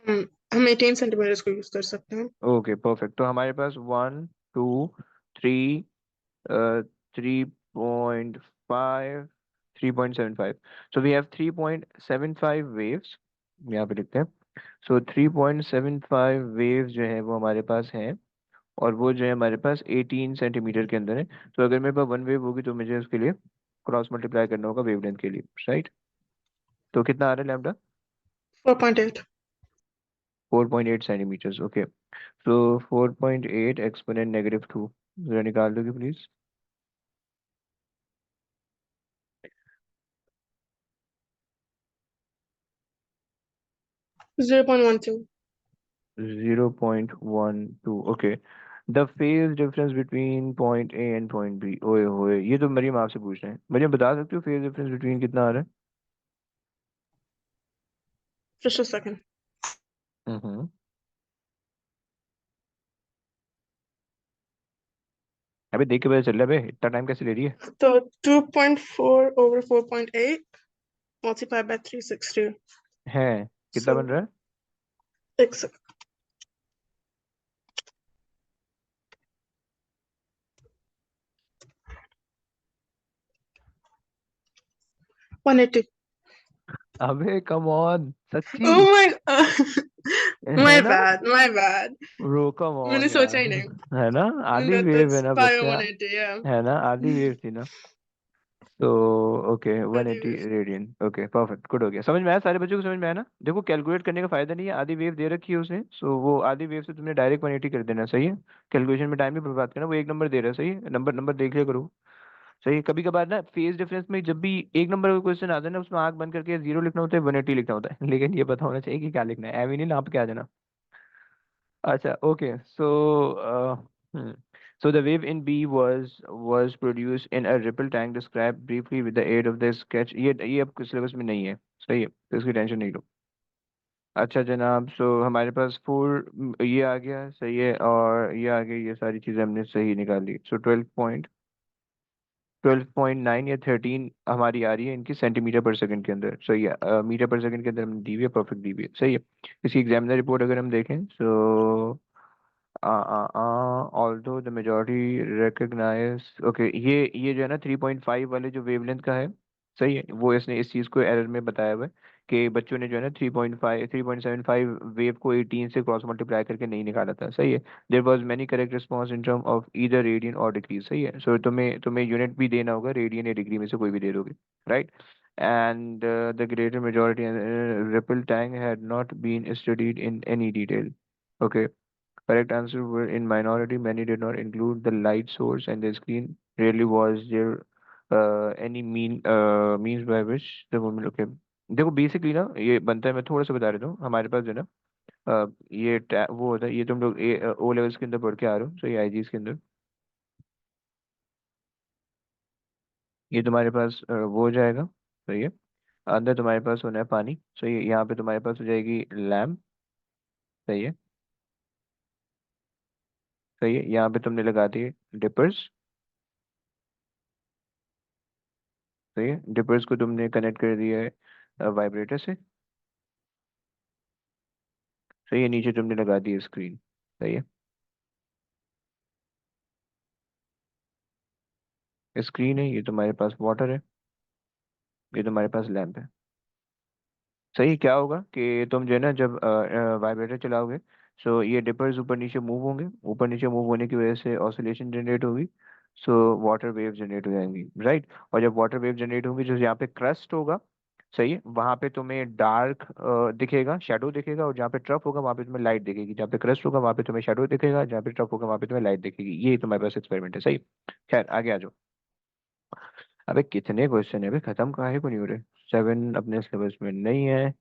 B: हम 18 सेंटीमीटर को यूज कर सकते हैं।
A: ओके परफेक्ट, तो हमारे पास 1 2 3, 3.5, 3.75। सो वी हैव 3.75 वेव्स, यहाँ पे लिखते हैं। सो 3.75 वेव्स जो है वो हमारे पास हैं, और वो जो है हमारे पास 18 सेंटीमीटर के अंदर है। तो अगर मेरे पास वन वेव होगी तो मुझे उसके लिए क्रॉस मल्टीप्लाई करना होगा वेवलेंथ के लिए, राइट? तो कितना आ रहा है लैम्डा?
B: 4.8।
A: 4.8 centimetre, okay. तो 4.8 एक्सपोनेंट -2, जरा निकाल दोगे please?
B: 0.12।
A: 0.12, okay. The phase difference between point A and point B, ओए होए, ये तो मरियम आपसे पूछ रहे हैं। मरियम बता सकते हो फेज डिफरेंस बिटवीन कितना आ रहा है?
B: Just a second.
A: हम्म। अबे देख के पता चल रहा है बे, इतना टाइम कैसे ले रही है?
B: तो 2.4 over 4.8 multiplied by 360।
A: है, कितना
B: So
A: बन रहा है?
B: एक second। 180।
A: अबे कम ऑन, सच्ची?
B: Oh my god।
A: है
B: My
A: ना?
B: bad, my bad।
A: Bro come
B: मैंने
A: ऑन
B: सोचा
A: यार।
B: ही नहीं।
A: है ना? आधी वेव है
B: That's
A: ना
B: pi
A: बच्चा,
B: 180, yeah।
A: है ना? आधी वेव थी ना। तो ओके, वन
B: आधी
A: eighty
B: wave।
A: Radian okay perfect, good हो गया, समझ में आया सारे बच्चों को? समझ में आया ना? देखो कैलकुलेट करने का फायदा नहीं है, आधी वेव दे रखी है उसने, सो वो आधी वेव से तुमने डायरेक्ट 180 कर देना, सही है। कैलकुलेशन में टाइम भी बर्बाद करना, वो एक नंबर दे रहा है, सही है, नंबर नंबर देख लिया करो। सही है, कभी कभार ना फेज डिफरेंस में जब भी एक नंबर का क्वेश्चन आता है ना, उसमें आंख बंद करके 0 लिखना होता है, 180 लिखना होता है लेकिन ये पता होना चाहिए कि क्या लिखना है, एवी नहीं नाप के आ जाना। अच्छा okay, so the wave in B was produced in a ripple tank described briefly with the aid of the sketch। ये अब सिलेबस में नहीं है, सही है, तो इसकी टेंशन नहीं लो। अच्छा जनाब, सो हमारे पास फोर ये आ गया, सही है, और ये आ गया, ये सारी चीज़ें हमने सही निकाली। सो 12.9 या 13 हमारी आ रही है इनकी सेंटीमीटर पर सेकंड के अंदर, सही है। मीटर पर सेकंड के अंदर हमने दी हुई है, परफेक्ट दी हुई है, सही है। इसकी एग्जामिनर रिपोर्ट अगर हम देखें, सो although the majority recognize, okay, ये जो है ना 3.5 वाले जो वेवलेंथ का है, सही है, वो इसने इस चीज़ को एरर में बताया हुआ है कि बच्चों ने जो है ना 3.5 3.75 वेव को 18 से क्रॉस मल्टीप्लाई करके नहीं निकाला था, सही है। There was many correct response in term of either radian और डिग्री, सही है। सो तुम्हें यूनिट भी देना होगा, रेडियन या डिग्री में से कोई भी दे दोगे, right? And the greater majority ripple tank had not been studied in any detail, okay. Correct answer were in minority. Many did not include the light source and the screen. Rarely was there any means by which the woman, okay। देखो basically ना ये बनता है, मैं थोड़ा सा बता देता हूँ। हमारे पास जो है ना वो होता है, ये तुम लोग ओ लेवल्स के अंदर पढ़ के आ रहे हो, सही, आईजीज के अंदर। ये तुम्हारे पास वो हो जाएगा, सही है। अंदर तुम्हारे पास होना है पानी, सही है। यहाँ पे तुम्हारे पास हो जाएगी लैम्प, सही है, सही है। यहाँ पे तुमने लगा दिए डिपर्स, सही है। डिपर्स को तुमने कनेक्ट कर दिया है वाइब्रेटर से, सही है। नीचे तुमने लगा दी स्क्रीन, सही है। स्क्रीन है, ये तुम्हारे पास वाटर है, ये तुम्हारे पास लैंप है, सही। क्या होगा कि तुम जो है ना जब वाइब्रेटर चलाओगे, सो ये डिपर्स ऊपर नीचे मूव होंगे, ऊपर नीचे मूव होने की वजह से ऑसिलेशन जनरेट होगी। सो वाटर वेव जनरेट हो जाएंगी, राइट। और जब वाटर वेव जनरेट होंगी, जो यहाँ पे क्रस्ट होगा, सही है, वहां पे तुम्हें डार्क दिखेगा, शेडो दिखेगा, और जहाँ पे ट्रफ होगा वहां पे तुम्हें लाइट दिखेगी। जहाँ पे क्रस्ट होगा वहां पे तुम्हें शेडो दिखेगा, जहाँ पे ट्रफ होगा वहां पे तुम्हें लाइट दिखेगी। ये तुम्हारे पास एक्सपेरिमेंट है, सही। खैर आगे आ जाओ। अबे कितने क्वेश्चन है, अबे खत्म काहे को नहीं हो रहे। 7 अपने सिलेबस में नहीं है।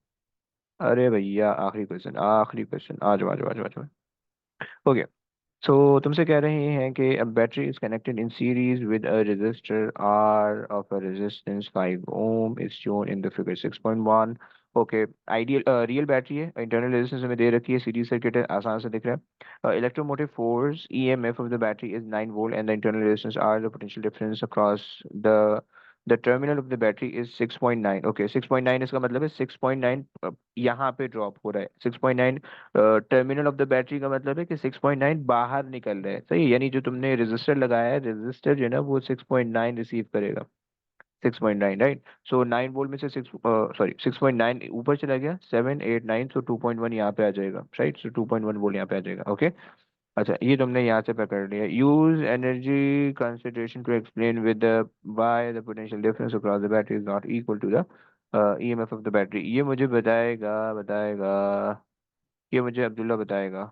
A: अरे भैया आखिरी क्वेश्चन, आखिरी क्वेश्चन, आ जाओ आ जाओ आ जाओ आ जाओ। ओके, सो तुमसे कह रहे हैं कि a battery is connected in series with a resistor R of a resistance 5 ohm is shown in the figure 6.1. Okay, ideal real battery है, इंटरनल रेजिस्टेंस हमें दे रखी है, सीरीज सर्किट है, आसान से दिख रहा है। Electromotive force EMF of the battery is 9 volt and the internal resistance R the potential difference across the terminal of the battery is 6.9। Okay, 6.9 इसका मतलब है 6.9 यहाँ पे ड्रॉप हो रहा है। 6.9 टर्मिनल ऑफ द बैटरी का मतलब है कि 6.9 बाहर निकल रहा है, सही है? यानी जो तुमने रेजिस्टर लगाया है, रेजिस्टर जो है ना वो 6.9 रिसीव करेगा। 6.9, राइट। सो 9 वोल्ट में से 6.9 ऊपर चला गया, 7 8 9, सो 2.1 यहाँ पे आ जाएगा, राइट। सो 2.1 वोल्ट यहाँ पे आ जाएगा। ओके, अच्छा ये तुमने यहाँ से पकड़ लिया। Use energy consideration to explain with the why the potential difference across the battery is not equal to the EMF of the battery. ये मुझे बताएगा बताएगा ये मुझे अब्दुल्ला बताएगा।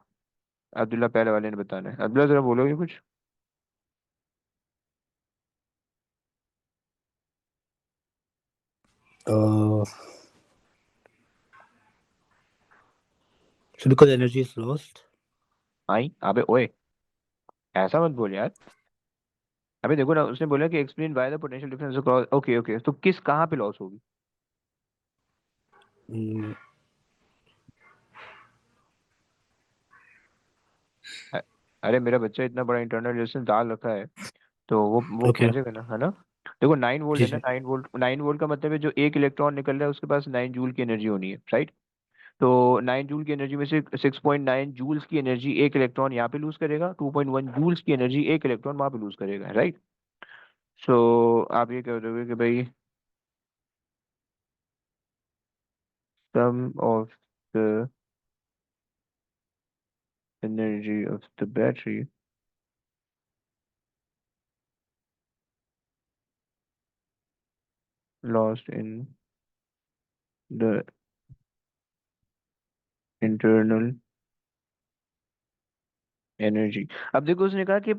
A: अब्दुल्ला पहले वाले ने बताना है। अब्दुल्ला जरा बोलोगे कुछ?
F: Uh, so because energy is lost.
A: आई अबे ओए, ऐसा मत बोल यार। अबे देखो ना, उसने बोला कि explain why the potential difference across. Okay okay, तो किस कहाँ पे लॉस होगी?
F: Mm,
A: अ- अरे मेरा बच्चा इतना बड़ा इंटरनल रेजिस्टेंस डाल रखा है, तो वो
F: okay.
A: समझेगा ना, है ना। देखो 9 वोल्ट
F: जी
A: है ना,
F: जी
A: 9 वोल्ट का मतलब है जो एक इलेक्ट्रॉन निकल रहा है उसके पास 9 जूल की एनर्जी होनी है, राइट। तो 9 जूल की एनर्जी में से 6.9 जूल्स की एनर्जी एक इलेक्ट्रॉन यहाँ पे लूज करेगा, 2.1 जूल्स की एनर्जी एक इलेक्ट्रॉन वहां पे लूज करेगा, राइट। सो आप ये कह दोगे कि भाई sum of the energy of the battery lost in the internal energy। अब देखो उसने कहा कि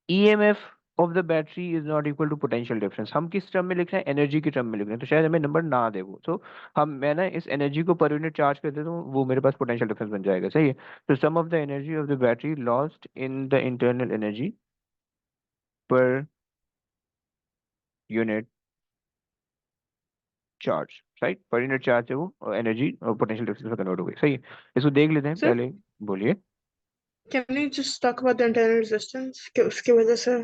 A: EMF of the battery is not equal to potential difference. हम किस टर्म में लिख रहे हैं? एनर्जी की टर्म में लिख रहे हैं, तो शायद हमें नंबर ना दे वो। तो मैं ना इस एनर्जी को पर यूनिट चार्ज कर देता हूँ, वो मेरे पास पोटेंशियल डिफरेंस बन जाएगा, सही है। तो some of the energy of the battery lost in the internal energy per unit charge, right. Per unit charge है वो एनर्जी और पोटेंशियल डिफरेंस में कन्वर्ट हो गई, सही है। इसको देख लेते हैं
B: Sir,
A: पहले। बोलिए
B: can you just talk about the internal resistance? कि उसकी वजह से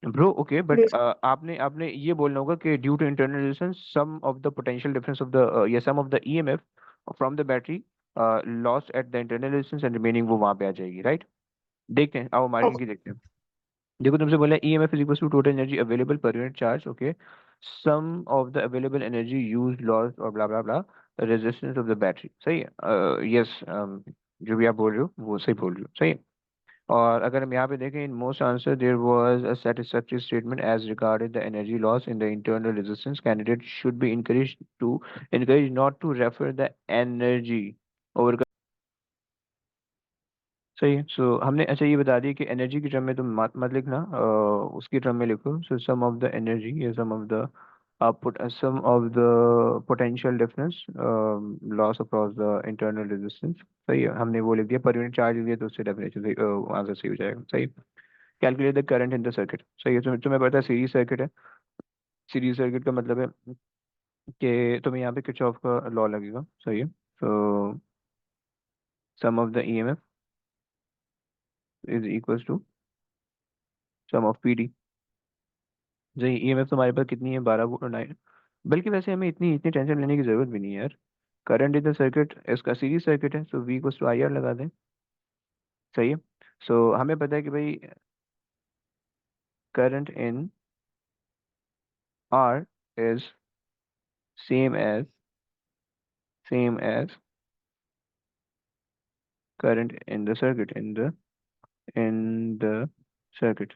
A: ब्रो। ओके, बट
B: base-
A: आपने आपने ये बोलना होगा कि due to internal resistance some of the potential difference of the या some of the EMF from the battery lost at the internal resistance and remaining, वो वहां पे आ जाएगी, राइट। देखते हैं, आओ मार्किंग
B: okay.
A: की देखते हैं। देखो तुमसे बोला EMF is equal to total energy available per unit charge. Okay, sum of the available energy use lost और blah blah blah resistance of the battery, सही है। यस, जो भी आप बोल रहे हो वो सही बोल रहे हो, सही है। और अगर हम यहाँ पे देखें, in most answer there was a satisfactory statement as regarded the energy loss in the internal resistance. Candidate should be encouraged not to refer the energy over। सही है। सो हमने अच्छा ये बता दिया कि एनर्जी की टर्म में तुम मत लिखना, उसकी टर्म में लिखो। So some of the energy या some of the potential difference loss across the internal resistance, सही है। हमने वो लिख दिया, पर यूनिट चार्ज लिख दिया, तो उससे डेफिनेशन आंसर सही हो जाएगा, सही। Calculate the current in the circuit, सही है। तुम्हें पता है सीरीज सर्किट है। सीरीज सर्किट का मतलब है कि तुम्हें यहाँ पे किरचॉफ का लॉ लगेगा, सही है। तो some of the EMF is equals to some of PD। सही, EMF तुम्हारे पास कितनी है? 12 9। बल्कि वैसे हमें इतनी इतनी टेंशन लेने की जरूरत भी नहीं है यार। करंट इन द सर्किट, इसका सीरीज सर्किट है, सो V इक्वल्स टू IR लगा दें, सही है। सो हमें पता है कि भाई current in R is same as current in the circuit, in the circuit,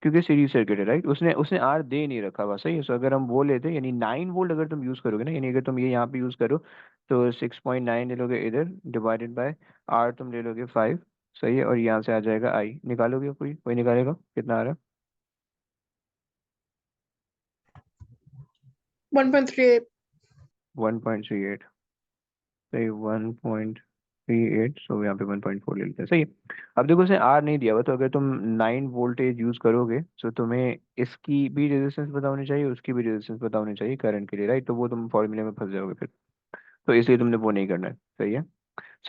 A: क्योंकि सीरीज सर्किट है, राइट। उसने उसने आर दे नहीं रखा हुआ, सही है। सो अगर हम वो लेते यानी 9 वोल्ट अगर तुम यूज करोगे ना, यानी अगर तुम ये यहाँ पे यूज करो तो 6.9 ले लोगे इधर, डिवाइडेड बाय आर तुम ले लोगे 5, सही है। और यहाँ से आ जाएगा आई, निकालोगे, कोई कोई निकालेगा कितना आ रहा है?
B: 1.38.
A: 1.38, सही, 1.38। सो यहाँ पे 1.4 ले लेते हैं, सही है। अब देखो उसने आर नहीं दिया हुआ, तो अगर तुम 9 वोल्टेज यूज करोगे तो तुम्हें इसकी भी रेजिस्टेंस पता होनी चाहिए, उसकी भी रेजिस्टेंस पता होनी चाहिए करंट के लिए, राइट। तो वो तुम फॉर्मूले में फंस जाओगे फिर, तो इसलिए तुमने वो नहीं करना है, सही है।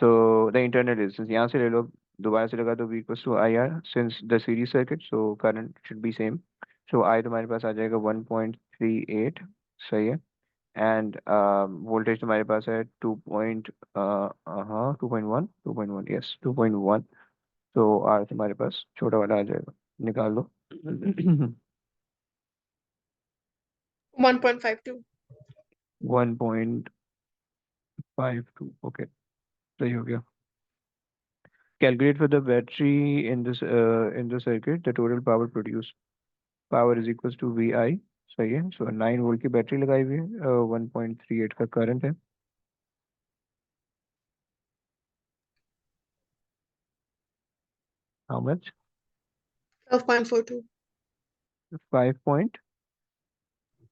A: सो द इंटरनल रेजिस्टेंस यहाँ से ले लो, दोबारा से लगा दो, V equals to I R since the series circuit, so current should be same. So I तुम्हारे पास आ जाएगा 1.38, सही है। एंड वोल्टेज तुम्हारे पास है 2.1, यस 2.1। तो आर तुम्हारे पास छोटा वाला आ जाएगा, निकाल लो।
B: 1.52.
A: 1.52, ओके, सही हो गया। Calculate for the battery in this in the circuit the total power produced. Power is equals to VI, सही है। सो 9 वोल्ट की बैटरी लगाई हुई है, 1.38 का करंट है। How much?
B: 12.42.
A: 5 point,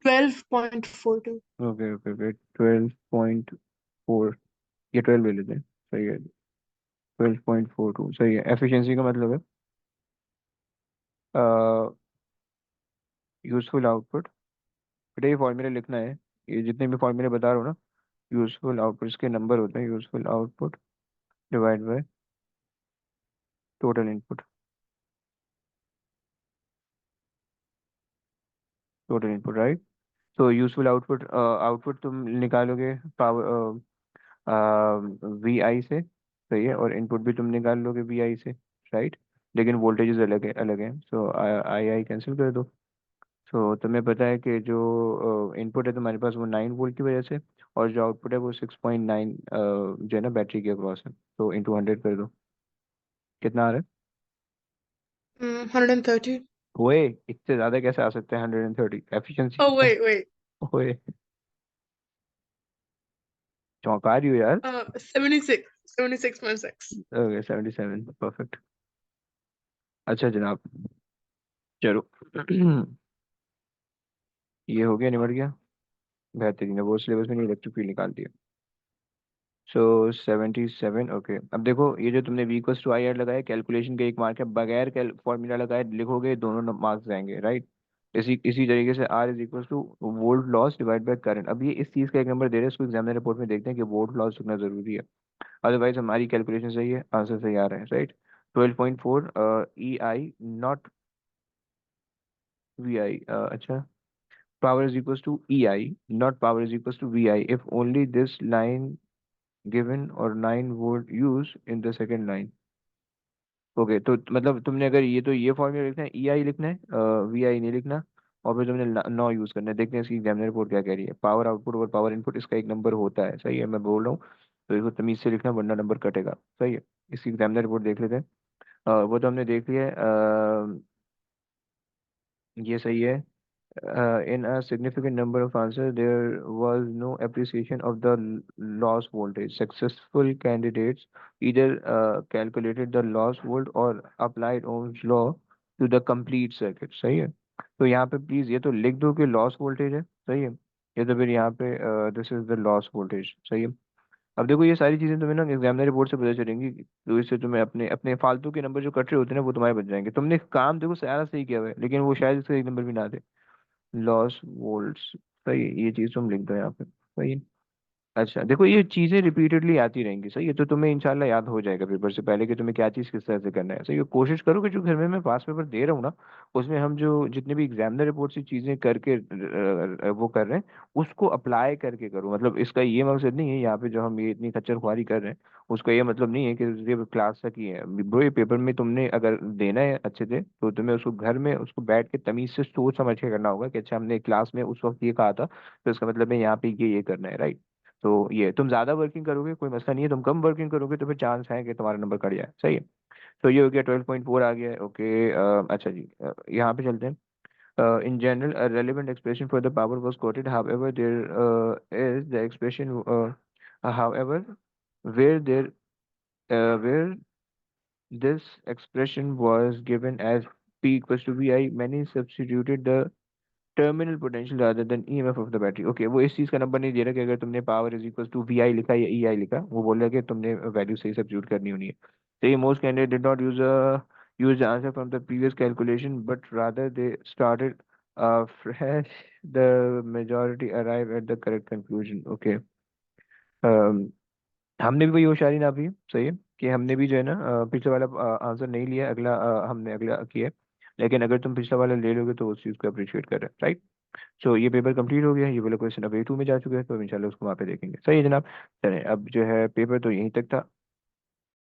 B: 12.42.
A: Okay okay okay, 12.4, ये 12 ले लेते हैं, सही है। 12.42 सही है। एफिशिएंसी का मतलब है यूजफुल आउटपुट। बेटा ये फॉर्मूला लिखना है, ये जितने भी फॉर्मूले बता रहा हूँ ना, यूजफुल आउटपुट इसके नंबर होते हैं, useful output divide by total input, total input, right. तो यूजफुल आउटपुट आउटपुट तुम निकालोगे पावर वी आई से, सही है। और इनपुट भी तुम निकाल लोगे वी आई से, राइट। लेकिन वोल्टेजेस अलग है, अलग है। सो आई आई कैंसिल कर दो। सो तुम्हें पता है कि जो इनपुट है तुम्हारे पास वो 9 वोल्ट की वजह से, और जो आउटपुट है वो 6.9 जो है ना बैटरी के अक्रॉस है, तो इंटू 100 कर दो, कितना आ रहा है?
B: 130.
A: ओए, इससे ज्यादा कैसे आ सकते हैं? 130 एफिशिएंसी।
B: Oh, wait.
A: ओए, चौंका रही हो यार।
B: 76. 76.6.
A: Okay, 77, perfect. अच्छा जनाब, चलो। ये हो गया, निबट गया, बेहतरीन है। वो सिलेबस में नहीं, इलेक्ट्रिक फील्ड निकाल दिया। So 77, okay. अब देखो ये जो तुमने v equals to I R लगाया, कैलकुलेशन का एक मार्क है, बगैर फॉर्मूला लगाए लिखोगे दोनों मार्क्स जाएंगे, राइट। इसी इसी तरीके से R is equals to volt loss divide by current. अब ये इस चीज़ का एक नंबर दे रहे हैं, इसको एग्जामिनर रिपोर्ट में देखते हैं कि वोल्ट लॉस कितना जरूरी है, अदरवाइज हमारी कैलकुलेशन सही है, आंसर सही आ रहे हैं, right. 12.4 E I not V I, अच्छा, power is equals to EI, not power is equals to VI if only this line given or 9 volt used in the second line. Okay, तो मतलब तुमने अगर ये, तो ये फॉर्मूला लिखना है, EI लिखना है, VI नहीं लिखना। और फिर तुमने 9 यूज करना है। देखते हैं इसकी एग्जामिनर रिपोर्ट क्या कह रही है। पावर आउटपुट और पावर इनपुट इसका एक नंबर होता है, सही है, मैं बोल रहा हूँ। तो इसको तमीज से लिखना वरना नंबर कटेगा, सही है। इसकी एग्जामिनर रिपोर्ट देख लेते हैं। वो तो हमने देख लिया है, ये सही है। In a significant number of answers, there was no appreciation of the loss voltage. Successful candidates either calculated the loss volt or applied Ohm's law to the complete circuit. सही है। तो यहाँ पे प्लीज ये तो लिख दो कि लॉस वोल्टेज है, सही है। ये तो फिर यहाँ पे this is the loss voltage, सही है। अब देखो ये सारी चीजें तुम्हें ना एग्जामिनर रिपोर्ट से पता चलेंगी, तो इससे तुम्हें अपने अपने फालतू के नंबर जो कट रहे होते हैं ना वो तुम्हारे बच जाएंगे। तुमने काम देखो सारा सही किया हुआ है, लेकिन वो शायद इसका एक नंबर भी ना दे। लॉस वोल्ट्स, सही है, ये चीज तुम लिख दो यहाँ पे, सही है। अच्छा देखो ये चीजें रिपीटेडली आती रहेंगी, सही है। तो तुम्हें इंशाल्लाह याद हो जाएगा पेपर से पहले कि तुम्हें क्या चीज किस तरह से करना है, सही है। कोशिश करो कि जो घर में मैं पास पेपर दे रहा हूँ ना, उसमें हम जो जितने भी एग्जामिनर रिपोर्ट से चीजें करके वो कर रहे हैं, उसको अप्लाई करके करो। मतलब इसका ये मकसद नहीं है यहाँ पे जो हम ये इतनी खच्चर खुआरी कर रहे हैं, उसका ये मतलब नहीं है कि ये क्लास तक ही है ब्रो। ये पेपर में तुमने अगर देना है अच्छे से, तो तुम्हें उसको घर में उसको बैठ के तमीज से सोच समझ के करना होगा कि अच्छा हमने क्लास में उस वक्त ये कहा था, तो इसका मतलब है यहाँ पे ये करना है, राइट। तो ये तुम ज्यादा वर्किंग करोगे कोई मसला नहीं है, तुम कम वर्किंग करोगे तो फिर चांस है कि तुम्हारा नंबर कट जाए, सही है। तो ये हो गया 12.4 आ गया है। ओके अच्छा जी, यहाँ पे चलते हैं। In general, a relevant expression for the power was quoted. However, there is the expression. However, where there where this expression was given as P equals to VI, many substituted the terminal potential rather than EMF of the battery. Okay, वो इस चीज़ का number नहीं दे रहा कि अगर तुमने power is equal to VI लिखा या EI लिखा, वो बोल रहा है कि तुमने वैल्यू सही सब्स्टिट्यूट करनी होनी है। So most candidates did not use the answer from the previous calculation, but rather they started fresh. The majority arrived at the correct conclusion. Okay. Um, हमने भी वही होशियारी ना भी सही है कि हमने भी जो है ना पिछले वाला आंसर नहीं लिया, अगला हमने अगला किया है। लेकिन अगर तुम पिछला वाला ले लोगे तो उस चीज़ को अप्रिशिएट कर रहे हैं, राइट। सो ये पेपर कंप्लीट हो गया, ये वाला क्वेश्चन अब A2 में जा चुका है, तो इंशाल्लाह उसको वहाँ पे देखेंगे। सही है जनाब। चलें, अब जो है पेपर तो यहीं तक था।